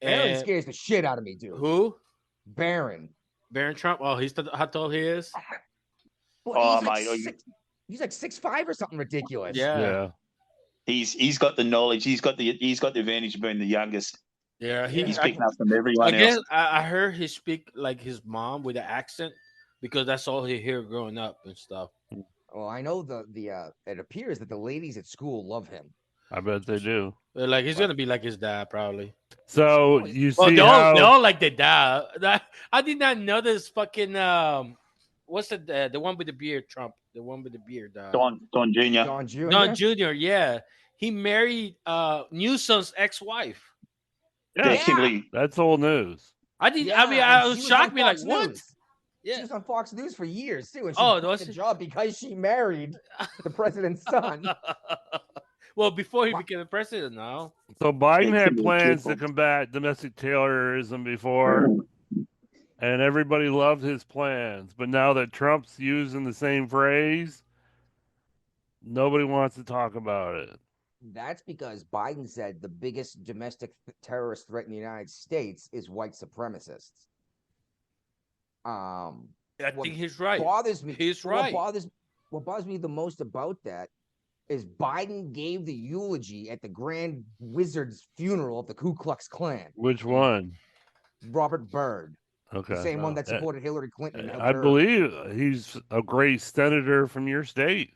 Barron scares the shit out of me, dude. Who? Barron Trump. Oh, how tall he is? Well, he's like 6'5" or something ridiculous. Yeah. He's got the knowledge. He's got the advantage of being the youngest. Yeah, he's picking up from everyone else. I heard he speak like his mom with an accent because that's all he hear growing up and stuff. Well, I know it appears that the ladies at school love him. I bet they do. Like, he's gonna be like his dad, probably. So you see they how all like their dad. I did not know this fucking what's the one with the beard, Trump, the one with the beard, Don Jr. Don Jr. Yeah, he married Newsom's ex-wife. Yeah, that's old news. I was shocked. Me like, what? Yeah. She was on Fox News for years too, and she got the job because she married the president's son. Well, before he became the president, now. So Biden had plans to combat domestic terrorism before, and everybody loved his plans. But now that Trump's using the same phrase, nobody wants to talk about it. That's because Biden said the biggest domestic terrorist threat in the United States is white supremacists. I think he's right. Bothers me. He's right. What bothers me the most about that is Biden gave the eulogy at the Grand Wizard's funeral of the Ku Klux Klan. Which one? Robert Byrd. Okay. The same one that supported Hillary Clinton. I believe he's a great senator from your state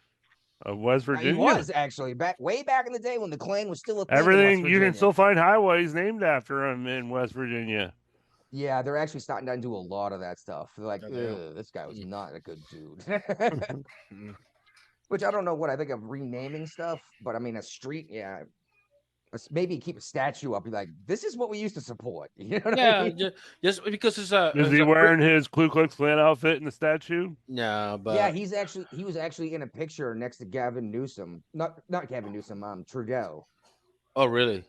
of West Virginia. He was actually way back in the day when the Klan was still a thing. Everything you can still find highways named after him in West Virginia. Yeah, they're actually starting to do a lot of that stuff. They're like, this guy was not a good dude. Which I don't know what I think of renaming stuff, but I mean, a street, let's maybe keep a statue up. Be like, this is what we used to support. You know what I mean? Just because it's Is he wearing his Ku Klux Klan outfit in the statue? No, but yeah, he was actually in a picture next to Gavin Newsom. Not Gavin Newsom, Trudeau. Oh, really?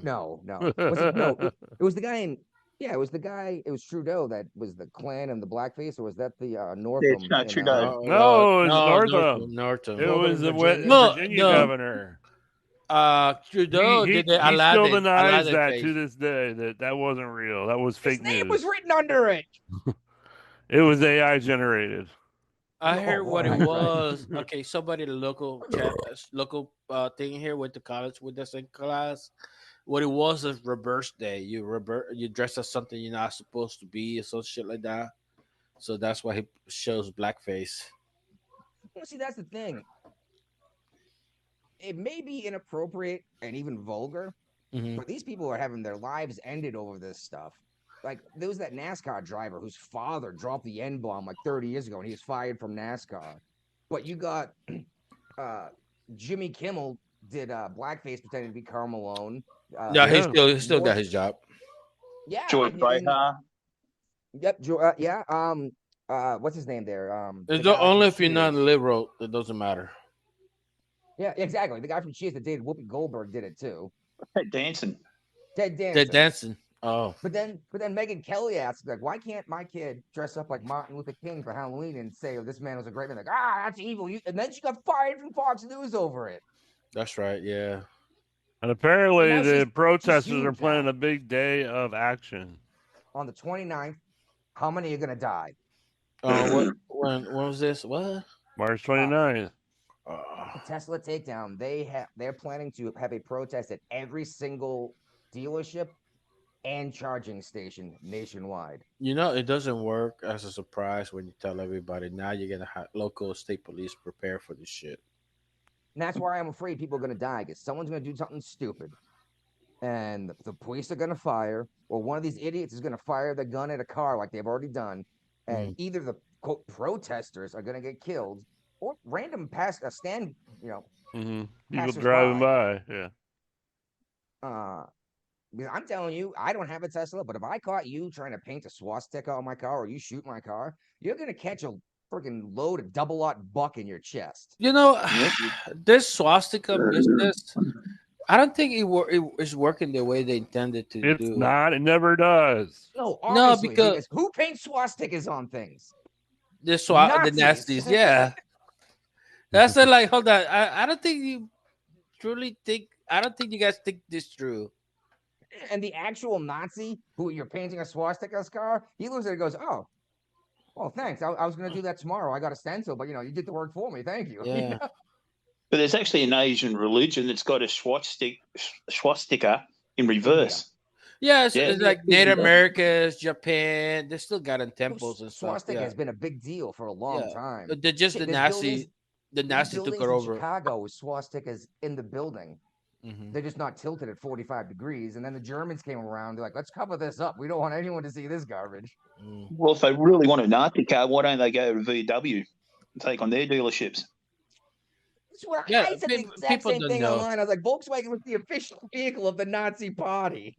No. It was the guy in. Yeah, it was the guy. It was Trudeau that was the Klan and the blackface, or was that the Northam? It's not Trudeau. No, it was Northam. It was the Virginia governor. Trudeau he still denies that to this day that wasn't real. That was fake news. His name was written under it. It was AI generated. I heard what it was. Okay, somebody local thing here went to college with us in class. What it was is reverse day. You dress as something you're not supposed to be, or some shit like that. So that's why he shows blackface. Well, see, that's the thing. It may be inappropriate and even vulgar, but these people are having their lives ended over this stuff. Like, there was that NASCAR driver whose father dropped the N-bomb like 30 years ago, and he was fired from NASCAR. But you got Jimmy Kimmel did blackface pretending to be Karl Malone. He still got his job. Yeah. George Behar. Yep. Yeah. What's his name there? The It's guy from only if you're not Cheers. liberal, it doesn't matter. Yeah, exactly. The guy from Cheers that dated Whoopi Goldberg did it too. Dancing. Ted They're Danson. dancing. Oh, But then Megan Kelly asked, like, why can't my kid dress up like Martin Luther King for Halloween and say, oh, this man was a great man? Like, that's evil. And then she got fired from Fox News over it. that's right. Yeah. And apparently, now the she's protesters are huge planning now. a big day of action. On the 29th, how many are going to die? What? When was this? What? March 29th. The Tesla takedown. They're planning to have a protest at every single dealership and charging station nationwide. You know, it doesn't work as a surprise when you tell everybody. Now you're gonna have local state police prepare for this shit. And that's why I'm afraid people are going to die, because someone's going to do something stupid. And the police are going to fire, or one of these idiots is going to fire the gun at a car like they've already done. And either the quote protesters are going to get killed, or random People driving by. Yeah. Because I'm telling you, I don't have a Tesla, but if I caught you trying to paint a swastika on my car, or you shoot my car, you're going to catch a freaking load of double-aught buck in your chest. You know, this swastika business, I don't think it is working the way they intended to It's do. not. It never does. No, obviously, because who paints swastikas on things? The nasties, yeah. That's like, hold on. I don't think you truly think. I don't think you guys think this through. And the actual Nazi who you're painting a swastika's car, he looks at it and goes, "Oh, well, thanks. I was going to do that tomorrow. I got a stencil, but you did the work for me. Thank you." Yeah. You know? But there's actually an Asian religion that's got a swastika in reverse. Yeah, it's like Native Americans, Japan. They still got in temples and stuff. Swastika has been a big deal for a long time. But they're just the Nazi. The Nazi took it over. Chicago with swastikas in the building. They're just not tilted at 45 degrees. And then the Germans came around. They're like, let's cover this up. We don't want anyone to see this garbage. Well, if they really want a Nazi car, why don't they go to VW and take on their dealerships? I said the exact same thing online. I was like, Volkswagen was the official vehicle of the Nazi party.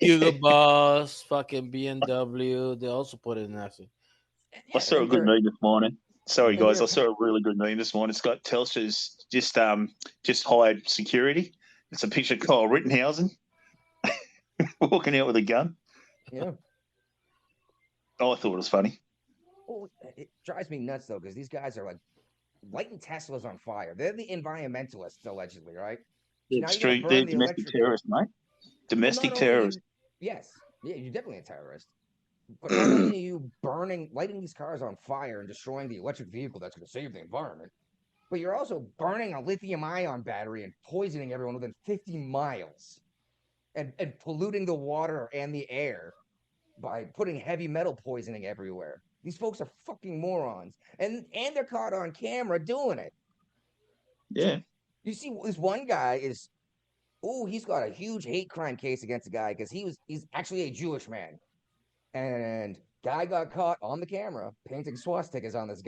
Hugo Boss, fucking BMW. They also put it in Nazi. I saw a good meme this morning. Sorry, guys. I saw a really good meme this morning. It's got Telstra's just hired security. It's a picture of Kyle Rittenhausen walking out with a gun. Yeah. Oh, I thought it was funny. Well, it drives me nuts, though, because these guys are like lighting Teslas on fire. They're the environmentalists, allegedly, right? They're domestic terrorists, mate. Domestic terrorists. Yes. Yeah, you're definitely a terrorist. But not only are you lighting these cars on fire and destroying the electric vehicle that's going to save the environment, but you're also burning a lithium-ion battery and poisoning everyone within 50 miles and polluting the water and the air by putting heavy metal poisoning everywhere. These folks are fucking morons. And they're caught on camera doing it. Yeah. So, you see, this one guy he's got a huge hate crime case against a guy because he's actually a Jewish man. And guy got caught on the camera painting swastikas on this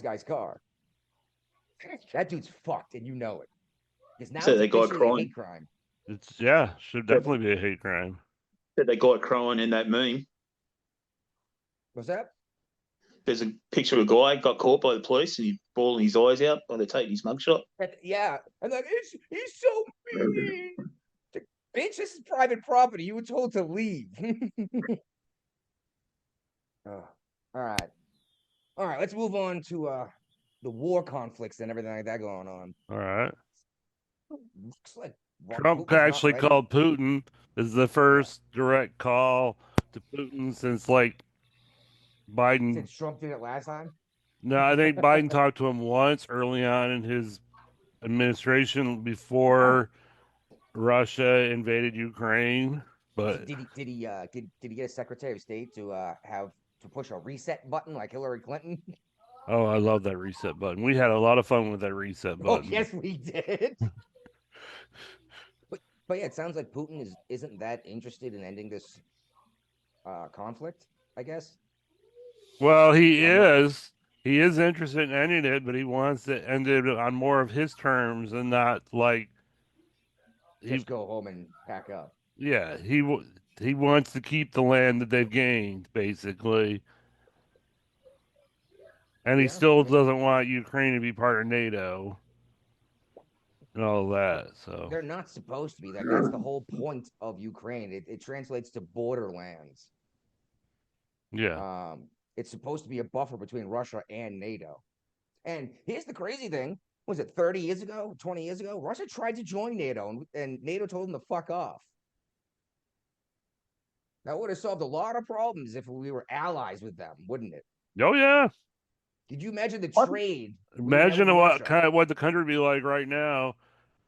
guy's car. That dude's fucked, and you know it. Because now so they got crying. A hate crime. Should definitely be a hate crime. So they got crying in that meme. What's that? There's a picture of a guy got caught by the police and he's bawling his eyes out while they're taking his mugshot. Yeah, and like he's so mean. Bitch, this is private property. You were told to leave. All right. Let's move on to the war conflicts and everything like that going on. All right. Looks like Trump actually called Putin. This is the first direct call to Putin since Biden. Since Trump did it last time? No, I think Biden talked to him once early on in his administration before Russia invaded Ukraine. But did he get a Secretary of State to push a reset button like Hillary Clinton? Oh, I love that reset button. We had a lot of fun with that reset button. Oh, yes, we did. But yeah, it sounds like Putin isn't that interested in ending this conflict, I guess. Well, he is. He is interested in ending it, but he wants to end it on more of his terms and not just go home and pack up. Yeah, he wants to keep the land that they've gained, basically. And he still doesn't want Ukraine to be part of NATO and all that. So they're not supposed to be. That's the whole point of Ukraine. It translates to borderlands. yeah. It's supposed to be a buffer between Russia and NATO. And here's the crazy thing: was it 30 years ago, 20 years ago? Russia tried to join NATO, and NATO told them to fuck off. That would have solved a lot of problems if we were allies with them, wouldn't it? Oh yeah. Could you imagine the trade? Imagine what the country would be like right now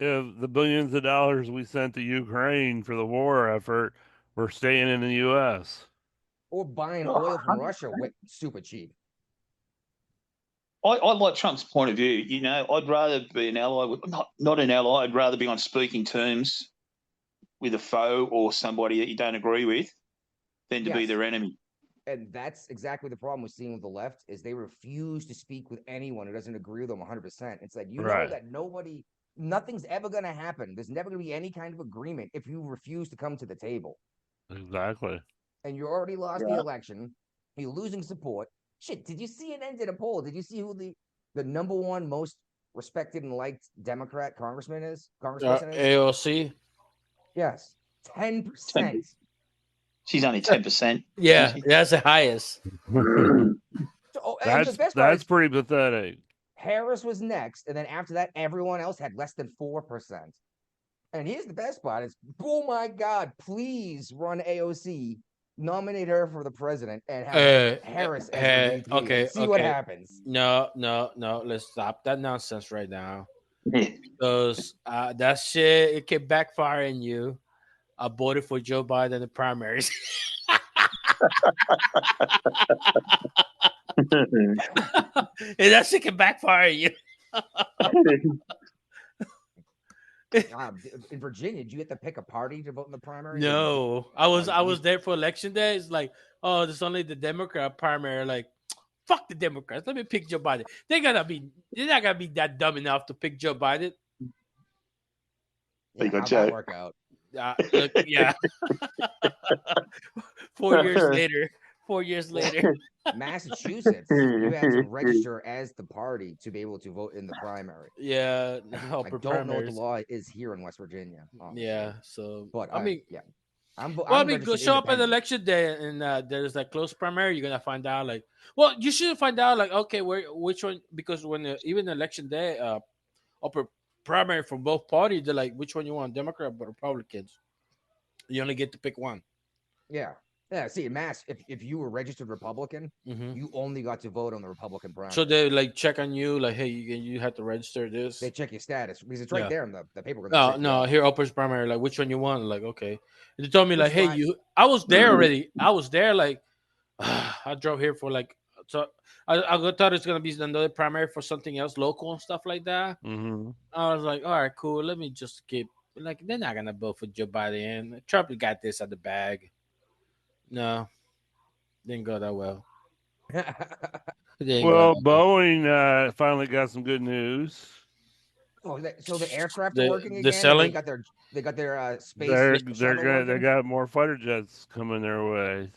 if the billions of dollars we sent to Ukraine for the war effort were staying in the U.S. Or buying oil from Russia super cheap. I like Trump's point of view. You know, I'd rather be an ally with not an ally. I'd rather be on speaking terms with a foe or somebody that you don't agree with than to be their enemy. And that's exactly the problem we're seeing with the left is they refuse to speak with anyone who doesn't agree with them 100%. It's like, know that nothing's ever going to happen. There's never going to be any kind of agreement if you refuse to come to the table. Exactly. And you already lost the election. You're losing support. Shit, did you see it ended a poll? Did you see who the number one most respected and liked Democrat congressperson is? AOC? Yes. 10%. She's only 10%. Yeah, that's the highest. That's pretty pathetic. Harris was next, and then after that, everyone else had less than 4%. And here's the best part: is oh my God, please run AOC, nominate her for the president, and have Harris as the VP. Okay, see what happens. No, let's stop that nonsense right now. Because that shit, it can backfire on you. I voted for Joe Biden in the primaries. And that shit can backfire on you. In Virginia, did you get to pick a party to vote in the primary? No, I was there for election day. It's like, oh, there's only the Democrat primary. Like, fuck the Democrats. Let me pick Joe Biden. They're not gonna be that dumb enough to pick Joe Biden. Yeah, how'd that work out? Look, yeah. 4 years later. Massachusetts, you had to register as the party to be able to vote in the primary. Yeah, I don't know what the law is here in West Virginia. Obviously. Yeah, so but I mean, yeah, go show up at election day and there's that close primary. You're gonna find out like, well, you should find out like, okay, which one? Because when even election day, upper primary from both parties, they're like, which one you want, Democrat or Republicans? You only get to pick one. Yeah. See, in Mass, if you were registered Republican, you only got to vote on the Republican primary. So they like check on you, like, hey, you have to register this. They check your status because it's right there in the paper. No, here upper primary, like which one you want? Like, okay. They told me like, hey, I was there already. I was there like, I drove here for like, so I thought it's gonna be another primary for something else, local and stuff like that. I was like, all right, cool. Let me just keep like, they're not gonna vote for Joe Biden. Trump got this at the bag. No, didn't go that well. Well, Boeing finally got some good news. Oh, so the aircraft are working again. They're selling. They got their space. They got more fighter jets coming their way.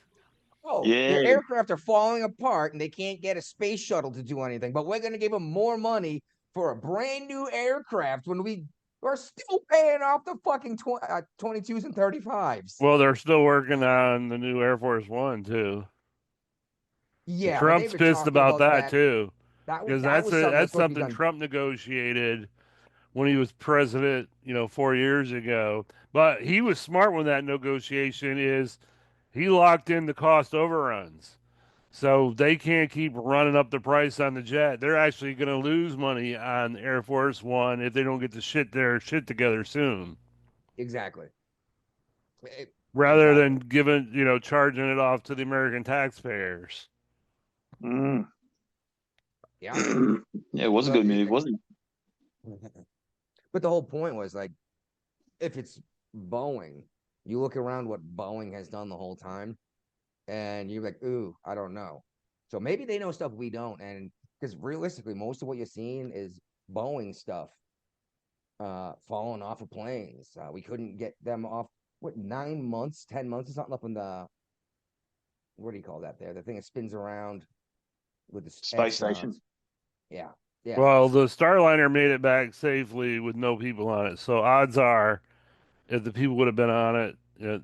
Oh, their aircraft are falling apart and they can't get a space shuttle to do anything. But we're going to give them more money for a brand new aircraft when we're still paying off the fucking 22s and 35s. Well, they're still working on the new Air Force One too. Yeah, Trump's pissed about that too, because that's something Trump negotiated when he was president, 4 years ago. But he was smart when that negotiation is he locked in the cost overruns. So they can't keep running up the price on the jet. They're actually going to lose money on Air Force One if they don't get their shit together soon. Exactly. Rather than charging it off to the American taxpayers. Yeah. Yeah, it was a good move, wasn't it? But the whole point was like, if it's Boeing, you look around what Boeing has done the whole time, and you're like, ooh, I don't know. So maybe they know stuff we don't, and because realistically, most of what you're seeing is Boeing stuff falling off of planes. We couldn't get them off what, 9 months, 10 months or something up in the, what do you call that there? The thing that spins around with the Space astronauts. station. Yeah. Yeah. Well, the Starliner made it back safely with no people on it. So odds are, if the people would have been on it,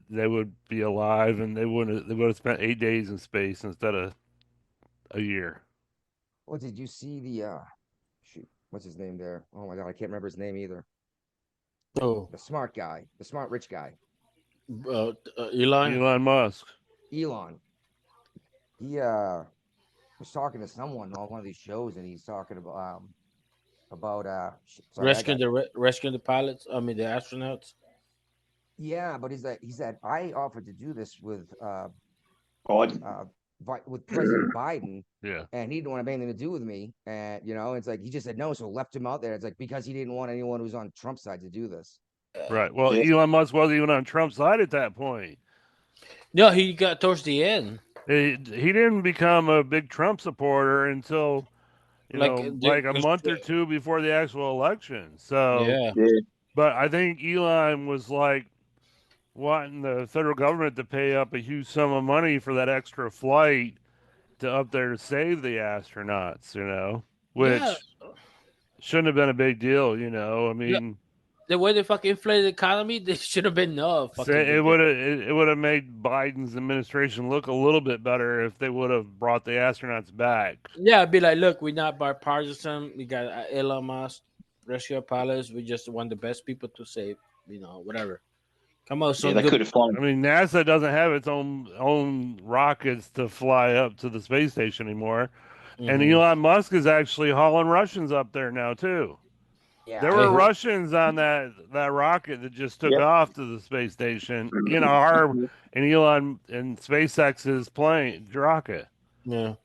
they would be alive, and they would have spent 8 days in space instead of a year. What did you see shoot, what's his name there? Oh my God, I can't remember his name either. Oh, The smart guy, the smart rich guy, Elon. Elon Musk. Elon. He was talking to someone on one of these shows, and he's talking about sorry, I got Rescuing the pilots. I mean the astronauts. yeah, but he said I offered to do this Biden. With President Biden, Yeah. and he didn't want to have anything to do with me, and it's like he just said no, so left him out there. It's like because he didn't want anyone who's on Trump's side to do this. Right. Well, Yeah. Elon Musk wasn't even on Trump's side at that point. No, he got towards the end. He didn't become a big Trump supporter until Like like a month or two before the actual election. So, yeah, Yeah. but I think Elon was like wanting the federal government to pay up a huge sum of money for that extra flight to up there to save the astronauts, yeah. which shouldn't have been a big deal, I Yeah. mean, The way they fucking inflated the economy, they should have been no fucking. it would have made Biden's administration look a little bit better if they would have brought the astronauts back. Yeah, it'd be like, look, we're not bipartisan. We got Elon Musk, rescue pilots. We just want the best people to save. Whatever. Come on, Yeah, they could have flown. I mean, NASA doesn't have its own rockets to fly up to the space station anymore, and Elon Musk is actually hauling Russians up there now too. Yeah, There were Russians on that rocket that just took off to the space station in Elon and SpaceX's plane rocket. Yeah.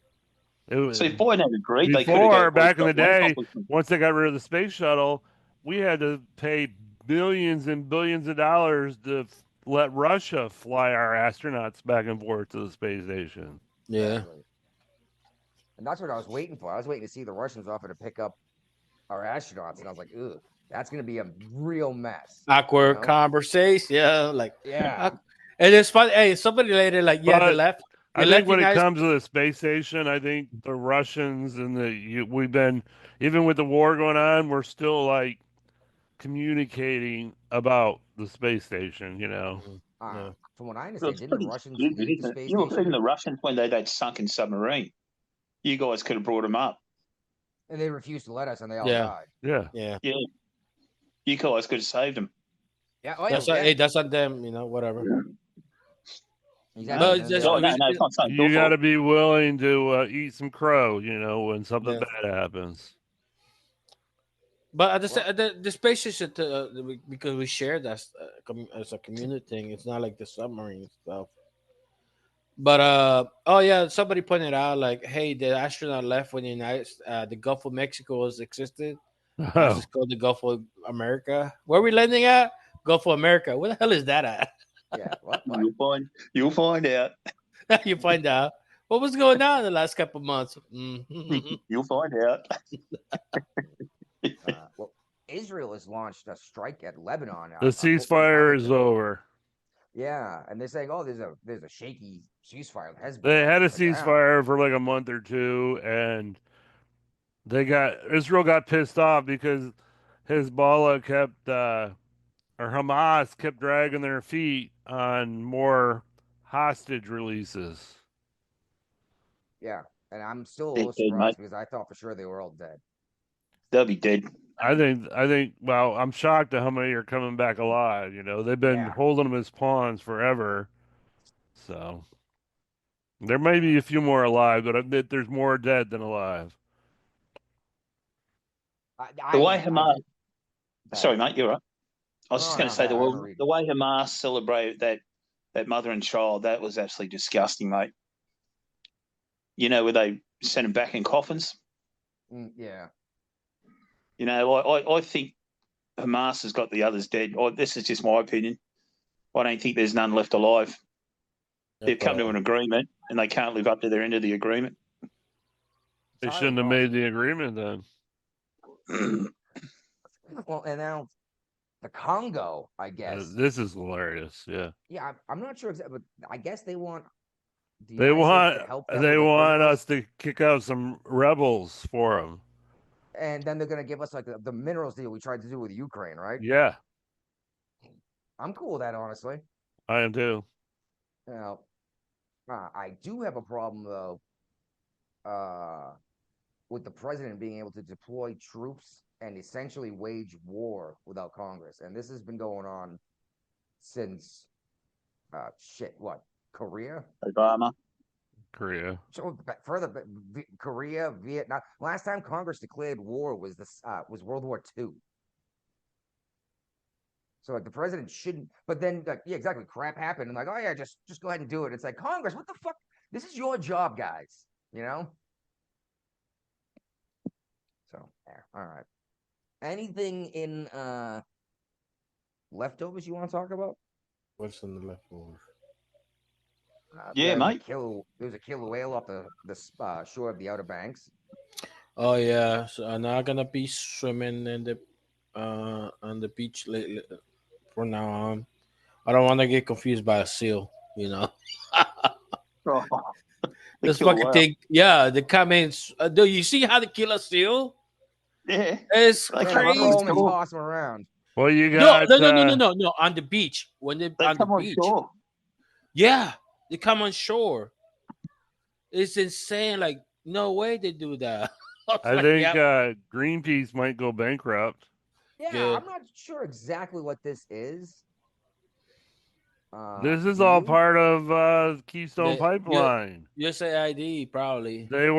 So if Biden had agreed, they could before, have back in the day, once they got rid of the space shuttle, we had to pay billions and billions of dollars to let Russia fly our astronauts back and forth to the space station. Yeah. Exactly. And that's what I was waiting for. I was waiting to see the Russians offer to pick up our astronauts, and I was like, ugh, that's gonna be a real mess. Awkward conversation. Yeah, yeah. And it's funny. Hey, somebody later, like, yeah, they left. I think when it comes to the space station, I think the Russians and we've been, even with the war going on, we're still like communicating about the space station, From what I understand, didn't the Russians leave the space station? Even the Russians, when they that sunken submarine, you guys could have brought them up. And they refused to let us, and they all died. Yeah. You guys could have saved them. Yeah, hey, that's on them, whatever. Exactly. You got to be willing to eat some crow, when something bad happens. But at the space station, because we share that as a community thing, it's not like the submarine stuff. But somebody pointed out like, hey, the astronaut left when the Gulf of Mexico was existed. It's called the Gulf of America. Where are we landing at? Gulf of America. Where the hell is that at? Yeah, what? You'll find out. You find out what was going on in the last couple of months. You'll find out. Well, Israel has launched a strike at Lebanon. The ceasefire is over. Yeah, and they're saying, "Oh, there's a shaky ceasefire." They had a ceasefire for like a month or two, and Israel got pissed off because Hezbollah or Hamas kept dragging their feet on more hostage releases. Yeah, and I'm still a little surprised because I thought for sure they were all dead. They'll be dead. I think. Well, I'm shocked at how many are coming back alive. They've been holding them as pawns forever. So there may be a few more alive, but I bet there's more dead than alive. The way Hamas. Sorry, mate, you're right. I was just going to say the way Hamas celebrated that mother and child, that was absolutely disgusting, mate. Where they sent them back in coffins. Yeah. I think Hamas has got the others dead. This is just my opinion. I don't think there's none left alive. They've come to an agreement, and they can't live up to their end of the agreement. They shouldn't have made the agreement then. Well, and now the Congo, I guess. This is hilarious. Yeah. Yeah, I'm not sure exactly, but I guess they want the They United States want to help them with the want minerals, us to kick out some rebels for them. and then they're gonna give us like the minerals deal we tried to do with Ukraine, right? Yeah, I'm cool with that, honestly. I am too. Now, I do have a problem though, uh, with the president being able to deploy troops and essentially wage war without Congress, and this has been going on since what, Korea? Obama. Korea. So further, Korea, Vietnam. Last time Congress declared war was was World War II. So like the president shouldn't, but then like yeah, exactly. Crap happened, and like oh yeah, just go ahead and do it. It's like Congress, what the fuck? This is your job, guys. You know. So yeah, all right. Anything in leftovers you want to talk about? What's in the leftovers? Yeah, mate. There was a killer whale off the shore of the Outer Banks. Oh yeah, so I'm not gonna be swimming in the on the beach lately from now on. I don't want to get confused by a seal. You know, Oh, this fucking thing. Yeah, the comments. Do you see how they kill a seal? Yeah, It's they Throw crazy. them and toss them around. Well, you No, got no. On the beach when they on the come on beach. shore. Yeah, they come on shore. It's insane. Like no way they do that. I think Greenpeace might go bankrupt. Yeah, Good. I'm not sure exactly what this is. This is Do all you? part of Keystone Pipeline. USAID probably. They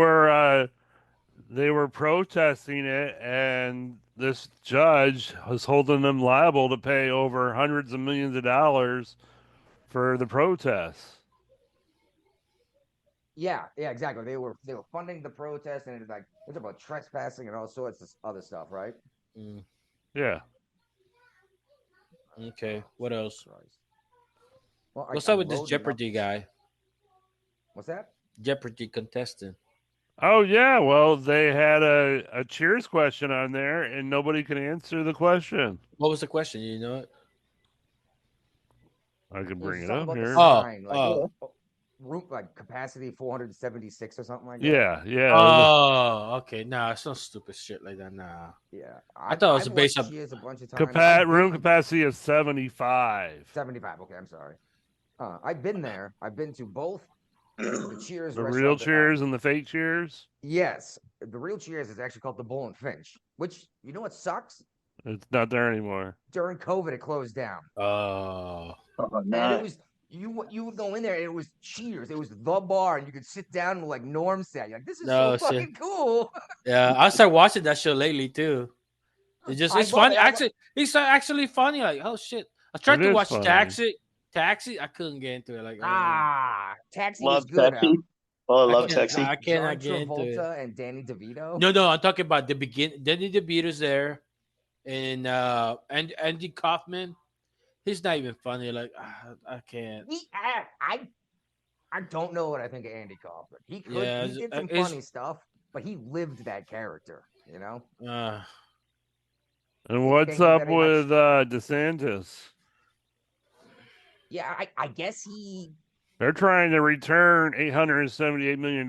were protesting it, and this judge was holding them liable to pay over hundreds of millions of dollars for the protests. Yeah, exactly. They were funding the protest, and it's about trespassing and all sorts of other stuff, right? Mm. Yeah. Okay. What else? Christ. Well, What's I'm up with this loading up Jeopardy guy? What's that? Jeopardy contestant. Oh yeah. Well, they had a Cheers question on there, and nobody can answer the question. What was the question? You know it? I can It was bring it something up about the here. sign, room capacity 476 or something like that. Yeah. Oh, okay. Nah, it's no stupid shit like that. Nah. Yeah, I thought it was I've based watched on Cheers a bunch of times. Room capacity of 75. 75. Okay, I'm sorry. I've been there. I've been to both the Cheers The real restaurant. Cheers and the fake Cheers. Yes, the real Cheers is actually called the Bull and Finch. Which you know what sucks? It's not there anymore. During COVID, it closed down. Oh no! And it was you would go in there and it was Cheers. It was the bar, and you could sit down like Norm said. You're like, this is so fucking cool. Yeah, I started watching that show lately too. It's funny. Actually, it's actually funny. Like, oh shit. I tried to watch funny. Taxi. I couldn't get into it. Like, Taxi Love is good. Taxi. I love Taxi. I cannot get into it. Travolta and Danny DeVito. No, I'm talking about the begin. Danny DeVito's there, and Andy Kaufman. He's not even funny. Like, I can't. I don't know what I think of Andy Kaufman. He did some funny stuff, but he lived that character, you know. And what's up with DeSantis? Yeah, I guess they're trying to return $878 million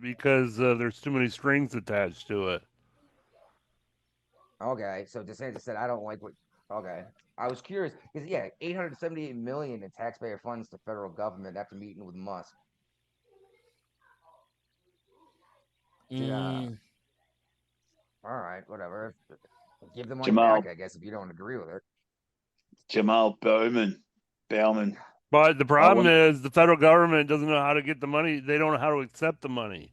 because there's too many strings attached to it. Okay, so DeSantis said, I don't like what. Okay, I was curious because yeah, 878 million in taxpayer funds to federal government after meeting with Musk. Yeah. All right, whatever. Give the money back, I guess, if you don't agree with it. Jamal Bowman. But the problem is the federal government doesn't know how to get the money. They don't know how to accept the money.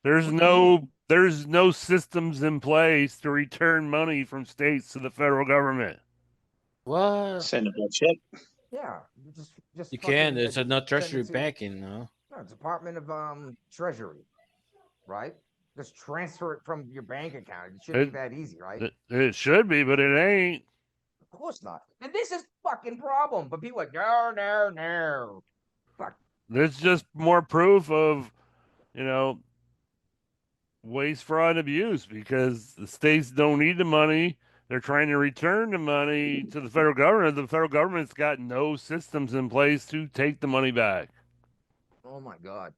There's no systems in place to return money from states to the federal government. What? Send a check. Yeah, just you can. There's no treasury banking, no. No, Department of Treasury, right? Just transfer it from your bank account. It shouldn't be that easy, right? It should be, but it ain't. Of course not. And this is fucking problem. But people are like, no. Fuck. There's just more proof of, waste, fraud, and abuse because the states don't need the money. they're trying to return the money to the federal government. The federal government's got no systems in place to take the money back. Oh my God.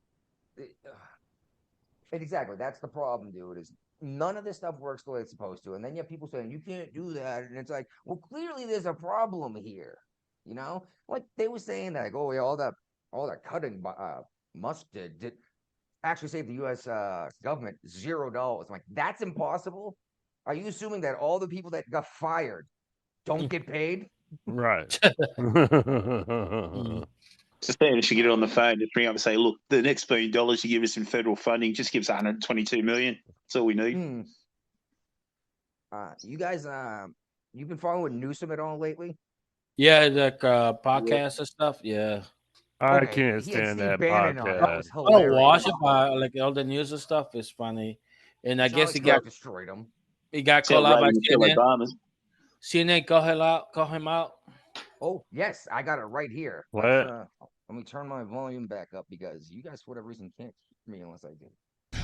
Exactly. That's the problem, dude. Is none of this stuff works the way it's supposed to. And then you have people saying you can't do that. And it's like, well, clearly there's a problem here. You know? Like they were saying that, like, oh yeah, all that cutting Musk did actually save the US government $0. I'm like, that's impossible. Are you assuming that all the people that got fired don't get paid? Right. So they should get it on the phone to bring up and say, look, the next $1 billion you give us in federal funding just gives 122 million. That's all we need. You guys, you've been following Newsom at all lately? Yeah, like podcasts and stuff. Yeah. I Okay, can't he had stand Steve that Bannon on. That podcast. was I hilarious. don't watch it, but like all the news and stuff is funny. And I guess Charlie Kirk destroyed him. he got Tell called out by Reagan to kill CNN. Obama. CNN call him out. Oh yes, I got it right here. What? Let me turn my volume back up because you guys, for whatever reason, can't hear me unless I do.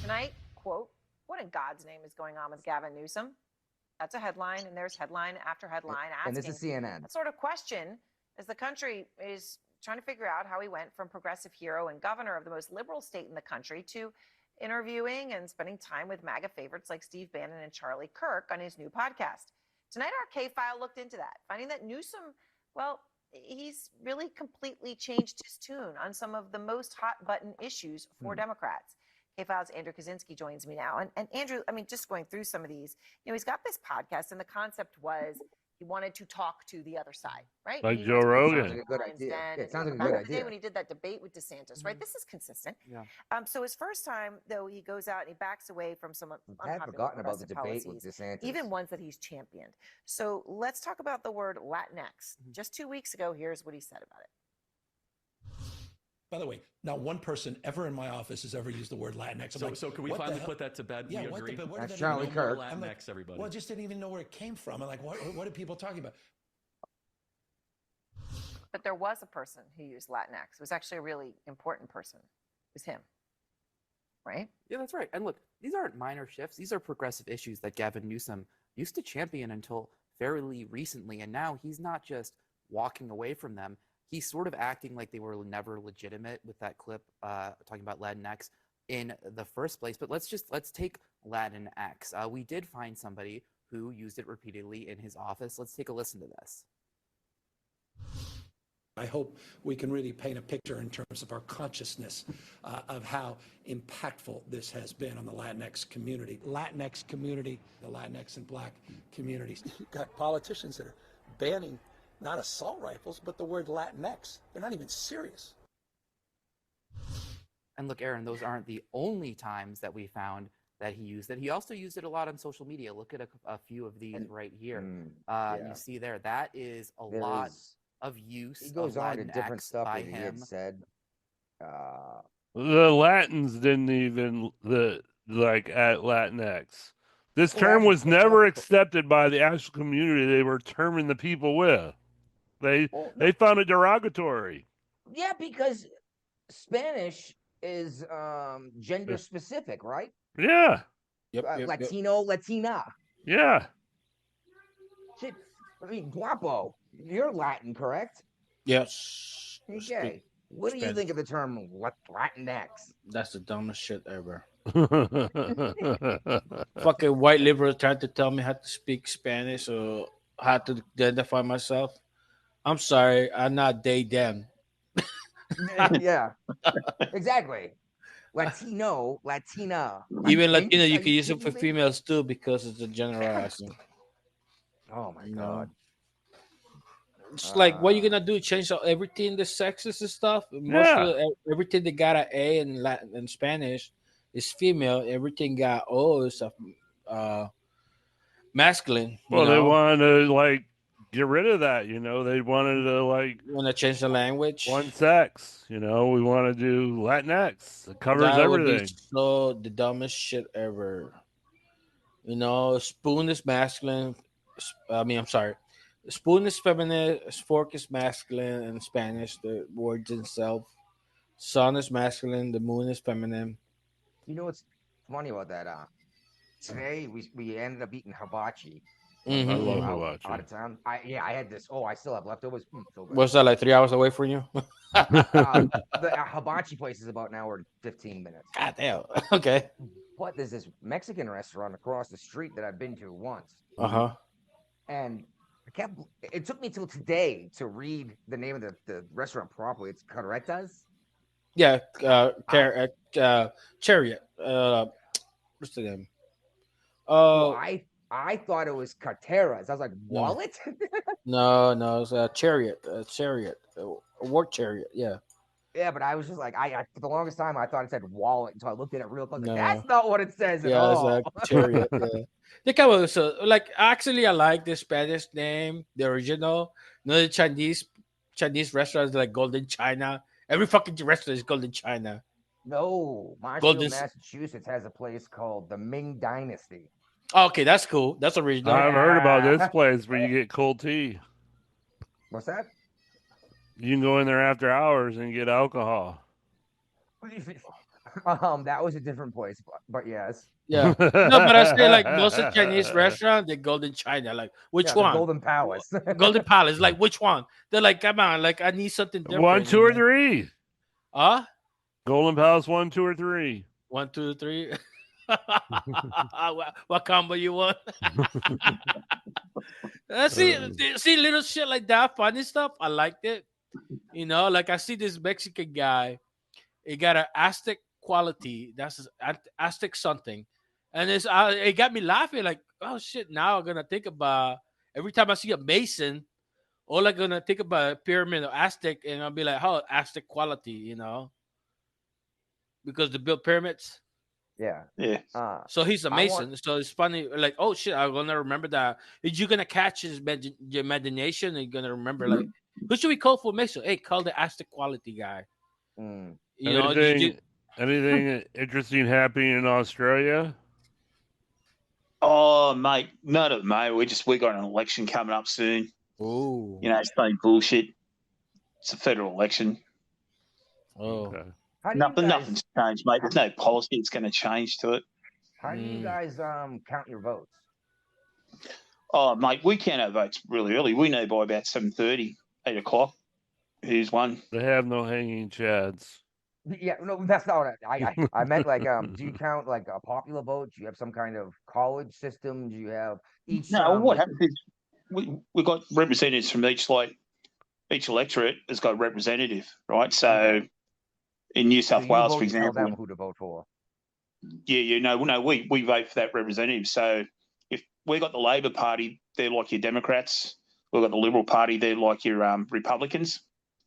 Tonight, quote, what in God's name is going on with Gavin Newsom? That's a headline, and there's headline after headline asking. And this is CNN. That sort of question as the country is trying to figure out how he went from progressive hero and governor of the most liberal state in the country to interviewing and spending time with MAGA favorites like Steve Bannon and Charlie Kirk on his new podcast. Tonight, our K-File looked into that, finding that Newsom, well, he's really completely changed his tune on some of the most hot-button issues for Democrats. K-File's Andrew Kaczynski joins me now. And Andrew, I mean, just going through some of these, he's got this podcast, and the concept was he wanted to talk to the other side, right? Like Joe Rogan. Sounds like a good idea. Yeah, it sounds like a good Back in the day idea. when he did that debate with DeSantis, right? This is consistent. Yeah. So his first time, though, he goes out and he backs away from some I had forgotten about the debate with DeSantis. even ones that he's championed. So let's talk about the word Latinx. Just 2 weeks ago, here's what he said about it. By the way, not one person ever in my office has ever used the word Latinx. So can we finally put that to bed? Yeah, we agree. That's Charlie Kirk. Latinx, like, everybody. Well, I just didn't even know where it came from. I'm like, what are people talking about? But there was a person who used Latinx. It was actually a really important person. It was him. Right? Yeah, that's right. And look, these aren't minor shifts. These are progressive issues that Gavin Newsom used to champion until fairly recently. And now he's not just walking away from them. He's sort of acting like they were never legitimate with that clip talking about Latinx in the first place. But let's take Latinx. We did find somebody who used it repeatedly in his office. Let's take a listen to this. I hope we can really paint a picture in terms of our consciousness of how impactful this has been on the Latinx community. The Latinx and Black communities. You've got politicians that are banning not assault rifles, but the word Latinx. They're not even serious. And look, Aaron, those aren't the only times that we found that he used it. He also used it a lot on social media. Look at a few of these right here. You see there, that is a lot of use. He goes on to different stuff that he had said. The Latins didn't even at Latinx. This term was never accepted by the actual community they were terming the people with. They found it derogatory. Yeah, because Spanish is gender specific, right? Yeah. Latino, Latina. Yeah. Shit. I mean, Guapo, you're Latin, correct? Yes. Okay. What do you think of the term Latinx? That's the dumbest shit ever. Fucking white liberals tried to tell me how to speak Spanish or how to identify myself. I'm sorry, I'm not they them. Yeah, exactly. Latino, Latina. Even Latino, you can use it for females too because it's a generalizing. Oh my God. It's like, what are you gonna do? Change everything the sexes and stuff? Most of everything they got an A in Latin and Spanish is female. Everything got O is masculine. Well, they wanted to get rid of that. They wanted to want to change the language. One sex. We want to do Latinx. It covers everything. Would be so the dumbest shit ever. Spoon is masculine. I'm sorry. Spoon is feminine, fork is masculine in Spanish, the words itself. Sun is masculine, the moon is feminine. You know what's funny about that? Today we ended up eating hibachi, when I we love were hibachi. out of town. I had this. Oh, I still have leftovers. So good. Was that like 3 hours away from you? The hibachi place is about an hour and 15 minutes. God damn. Okay. But there's this Mexican restaurant across the street that I've been to once. Uh-huh. And it took me till today to read the name of the restaurant properly. It's Carretas. Yeah, Chariot. What's the name? Well, I thought it was Carteras. I was like, wallet? No, it's a Chariot. A work chariot. Yeah. Yeah, but I was just like, I for the longest time I thought it said wallet until I looked at it real close. No. That's not what it says at Yeah, it's all. a Chariot. Yeah. They come with like actually I like the Spanish name, the original. No, the Chinese restaurants like Golden China. Every fucking restaurant is Golden China. No, Marshfield, Massachusetts has a place called the Ming Dynasty. Oh, okay, that's cool. That's original. I've heard about this place where you get cold tea. What's that? You can go in there after hours and get alcohol. That was a different place, but yes. Yeah. No, but I say like most of Chinese restaurants, they're Golden China. Like which one? Golden Palace. Golden Palace. Like which one? They're like, come on, like I need something different. 1, 2, or 3. Huh? Golden Palace 1, 2, or 3. 1, 2, 3. What combo you want? see little shit like that, funny stuff. I liked it. You know, like I see this Mexican guy. He got an Aztec quality. That's Aztec something, and it got me laughing. Like, oh shit! Now I'm gonna think about every time I see a Mason. All I'm gonna think about a pyramid of Aztec, and I'll be like, oh, Aztec quality, you know, because they built pyramids. Yeah. So he's a Mason. So it's funny. Like, oh shit, I'm gonna remember that. You're gonna catch his your imagination, and you're gonna remember like, who should we call for Mason? Hey, call the Aztec quality guy. You know, anything interesting happening in Australia? Oh, mate, none of it, mate. We got an election coming up soon. Oh, you know, it's no bullshit. It's a federal election. Oh, okay. Nothing's changed, mate. There's no policy that's going to change to it. How do you guys count your votes? Oh, mate, we count our votes really early. We know by about 7:30, 8 o'clock, who's won. They have no hanging chads. Yeah, no, that's not what I meant. Like, do you count like a popular vote? Do you have some kind of college system? Do you have each? No, what happens is we got representatives from each electorate has got a representative, right? So in New South Wales, for example, tell them who to vote for. Yeah, we vote for that representative. So if we got the Labor Party, they're like your Democrats. We've got the Liberal Party, they're like your Republicans.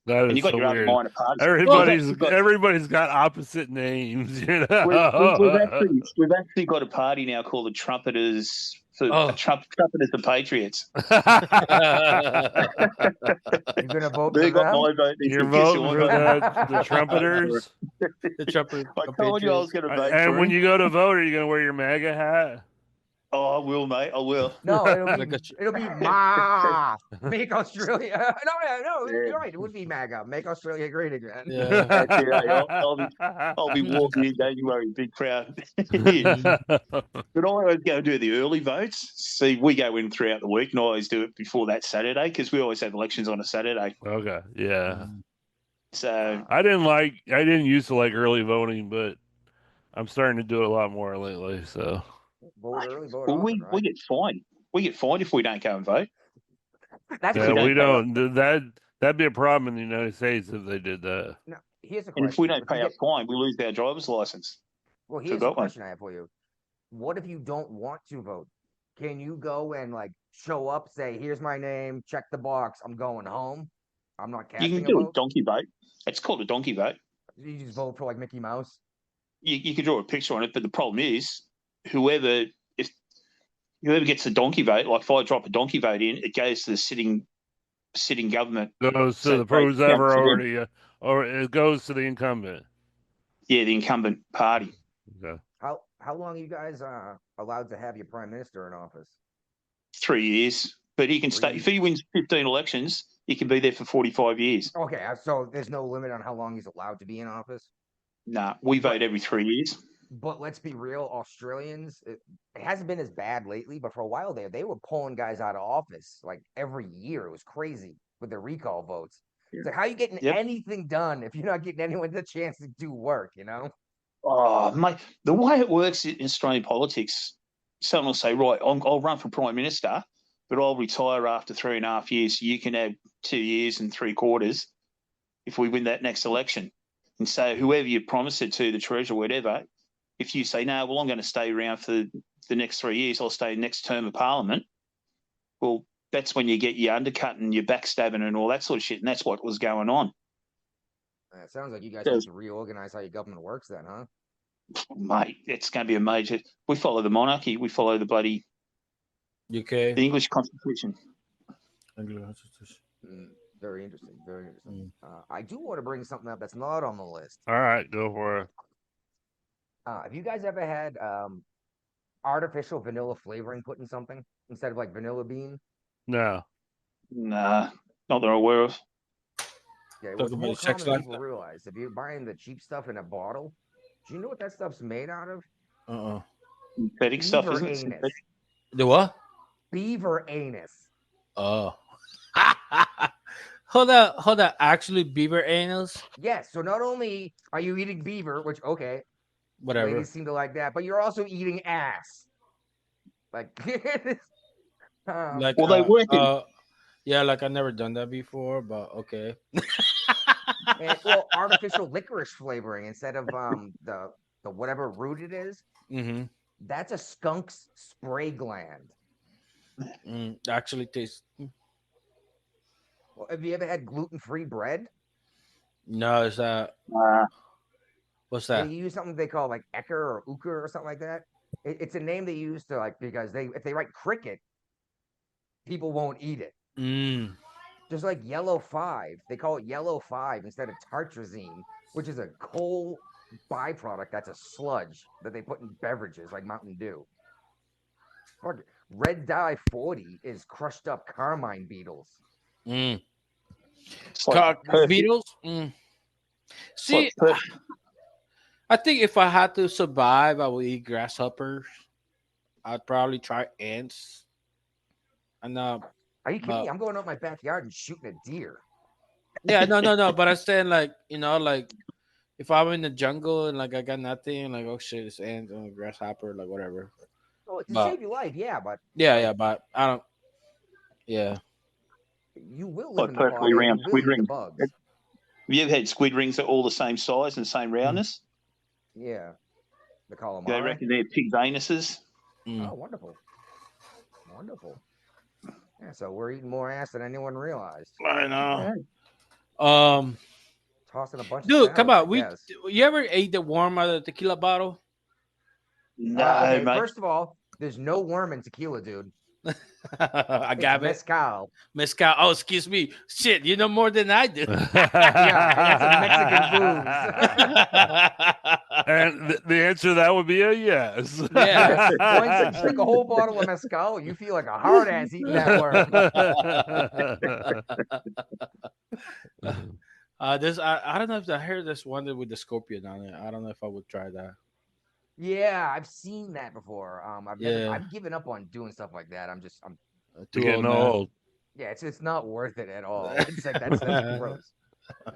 That and is you got so your weird. other minor parties. Everybody's got opposite names. You know? we've actually got a party now called the Trumpeters for Trumpeters for Patriots. You're gonna vote for them? You're voting for the Trumpeters. The Trumpeters. I told you I was going to vote. And when you go to vote, are you going to wear your MAGA hat? Oh, I will, mate. I will. No, it'll be make Australia. No, you're right. It would be MAGA. Make Australia great again. Yeah. I'll be walking in. Don't you worry, big crowd. But I always go do the early votes. See, we go in throughout the week, and I always do it before that Saturday because we always have elections on a Saturday. Okay, yeah. So I didn't used to like early voting, but I'm starting to do it a lot more lately. So. Vote early, vote well, often, right? we get fined. We get fined if we don't go and vote. We don't. That'd be a problem in the United States if they did that. Now, here's a question. And if we don't pay our fine, we lose our driver's license. Well, here's a question I have for you. What if you don't want to vote? Can you go and like show up, say, "Here's my name, check the box, I'm going home. I'm not casting You can do a vote." a donkey vote. It's called a donkey vote. You just vote for like Mickey Mouse. You can draw a picture on it, but the problem is, whoever gets the donkey vote, like if I drop a donkey vote in, it goes to the sitting government. Goes to the who's ever already, or it goes to the incumbent. Yeah, the incumbent party. Okay. How long are you guys allowed to have your prime minister in office? 3 years, but he can stay. If he wins 15 elections, he can be there for 45 years. Okay, so there's no limit on how long he's allowed to be in office? Nah, we vote every 3 years. But let's be real, Australians, it hasn't been as bad lately, but for a while there, they were pulling guys out of office like every year. It was crazy with the recall votes. It's like, how are you getting Yep. anything done if you're not getting anyone the chance to do work, Oh, mate, the way it works in Australian politics, someone will say, right, I'll run for Prime Minister, but I'll retire after 3.5 years. So you can have 2 years and 3/4 if we win that next election. And so whoever you promise it to, the treasurer, whatever, if you say, no, well, I'm going to stay around for the next 3 years, I'll stay next term of Parliament, well, that's when you get your undercutting, your backstabbing and all that sort of shit. And that's what was going on. It sounds like you guys need to reorganize how your government works then, huh? Mate, it's going to be a major... We follow the monarchy. We follow the bloody... UK. The English Constitution. Very interesting. Very interesting. I do want to bring something up that's not on the list. All right, go for it. Have you guys ever had artificial vanilla flavoring put in something instead of like vanilla bean? No. Nah, not that I'm aware of. Yeah, what's more common than people realize. If you're buying the cheap stuff in a bottle, do you know what that stuff's made out of? Synthetic stuff, isn't it? Anus. The what? Beaver anus. Oh. Hold on. Actually, beaver anus? Yes. So not only are you eating beaver, which whatever, ladies seem to like that, but you're also eating ass. Like, like well, they work in... yeah, like I've never done that before, but okay. And, well, artificial licorice flavoring instead of the whatever root it is. Mm-hmm. That's a skunk's spray gland. Actually tastes. Well, have you ever had gluten-free bread? No, is that what's that? They use something they call like Ecker or Uker or something like that. It's a name they use to like because if they write cricket, people won't eat it. Just like Yellow 5, they call it Yellow 5 instead of tartrazine, which is a coal byproduct that's a sludge that they put in beverages like Mountain Dew. Red Dye 40 is crushed up carmine beetles. Beetles? See, I think if I had to survive, I would eat grasshoppers. I'd probably try ants. And are you kidding me? I'm going out my backyard and shooting a deer. Yeah, no. But I'm saying like if I'm in the jungle and like I got nothing, like oh shit, it's ants and a grasshopper, like whatever. Well, to save your life, yeah, but but I don't. Yeah, you will live in the perfectly bog, round squid rings. Bugs. Have you ever had squid rings that are all the same size and the same roundness? Yeah, the calamari. They reckon they're pig's anuses. Oh, wonderful. Yeah, so we're eating more ass than anyone realized. I know. Tossing a bunch. Dude, of come on. You ever ate the worm out of the tequila bottle? No, okay, mate. First of all, there's no worm in tequila, dude. I got it. Mezcal. Oh, excuse me. Shit, you know more than I do. Yeah, that's a Mexican booze. And the answer to that would be a yes. Yeah. Once you drink a whole bottle of mezcal, you feel like a hard ass eating that worm. I don't know if I heard this one with the scorpion on it. I don't know if I would try that. Yeah, I've seen that before. I've given up on doing stuff like that. I'm too old. Yeah, it's not worth it at all. It's like that's gross.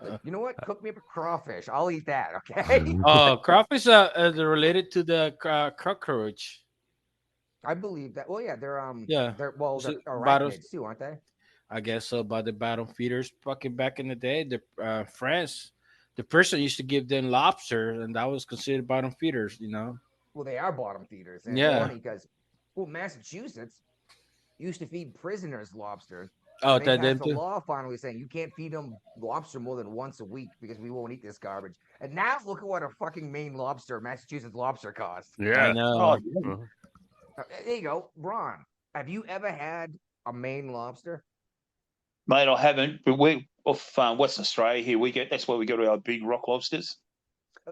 Like, you know what? Cook me up a crawfish. I'll eat that. Okay. Crawfish are related to the cockroach. I believe that. Well, yeah, they're they're arachnids too, aren't they? I guess so. By the bottom feeders, fucking back in the day, the France. The person used to give them lobster, and that was considered bottom feeders, Well, they are bottom feeders. And yeah. It's funny because, Massachusetts used to feed prisoners lobster. Oh, they that passed a law finally saying you can't feed them lobster more than once a week because we won't eat this garbage. And now look at what a fucking Maine lobster, Massachusetts lobster costs. Yeah, I know. There you go, Ron. Have you ever had a Maine lobster? Mate, I haven't, but we off Western Australia here, that's where we go to our big rock lobsters.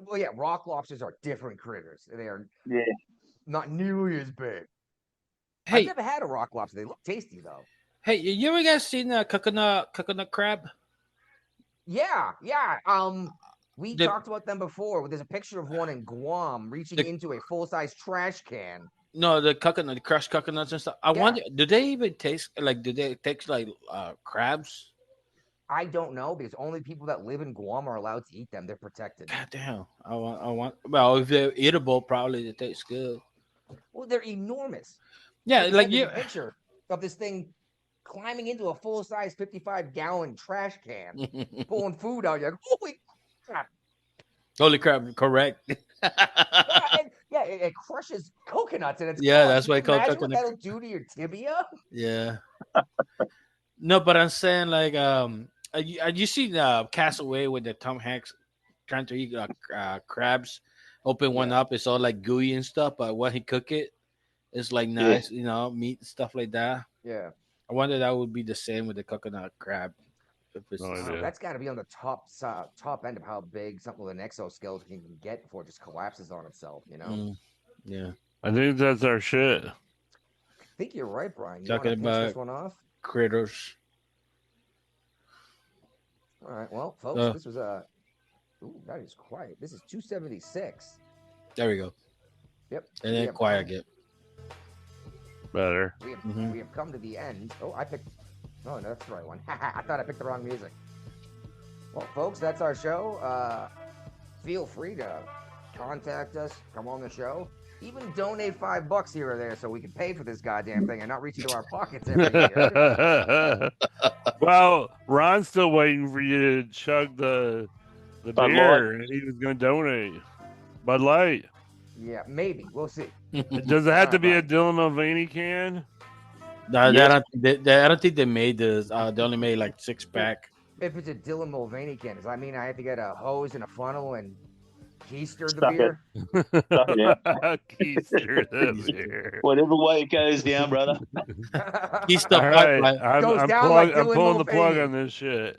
Well, yeah, rock lobsters are different critters. They are not nearly as big. Hey, I've never had a rock lobster. They look tasty though. Hey, you ever guys seen coconut crab? Yeah. We talked about them before. There's a picture of one in Guam reaching into a full-size trash can. No, the crushed coconuts and stuff. I wonder, do they even taste like? Do they taste like crabs? I don't know because only people that live in Guam are allowed to eat them. They're protected. God damn. I want. Well, if they're eatable, probably they taste good. Well, they're enormous. Yeah, like there's a picture of this thing climbing into a full-size 55-gallon trash can, pulling food out. You're like, holy crap! Holy crap! Correct. It crushes coconuts and it's that's why I called imagine what coconut. that'll do to your tibia. Yeah. No, but I'm saying like you see the Castaway with the Tom Hanks trying to eat crabs, open one up, it's all like gooey and stuff, but when he cook it, it's like nice, meat and stuff like that. Yeah. I wonder that would be the same with the coconut crab. That's got to be on the top end of how big something with an exoskeleton can get before it just collapses on itself. Yeah. I think that's our shit. I think you're right, Brian. You Talking want to finish about this one off? Critters. All right. Well, folks, this was ooh, that is quiet. This is 276. There we go. Yep. And then quiet again. Better. We have come to the end. Oh, I picked. Oh, no, that's the right one. I thought I picked the wrong music. Well, folks, that's our show. Feel free to contact us, come on the show, even donate $5 here or there so we can pay for this goddamn thing and not reach into our pockets every year. Well, Ron's still waiting for you to chug the beer, and he was going to donate Bud Light. Yeah, maybe. We'll see. Does it have to be a Dylan Mulvaney can? No, I don't think they made this. They only made like 6-pack. If it's a Dylan Mulvaney can, does that mean I have to get a hose and a funnel and keister the beer? Keister the beer. Whatever way it goes down, brother. Keister All right. pipeline. I'm pulling the plug on this shit.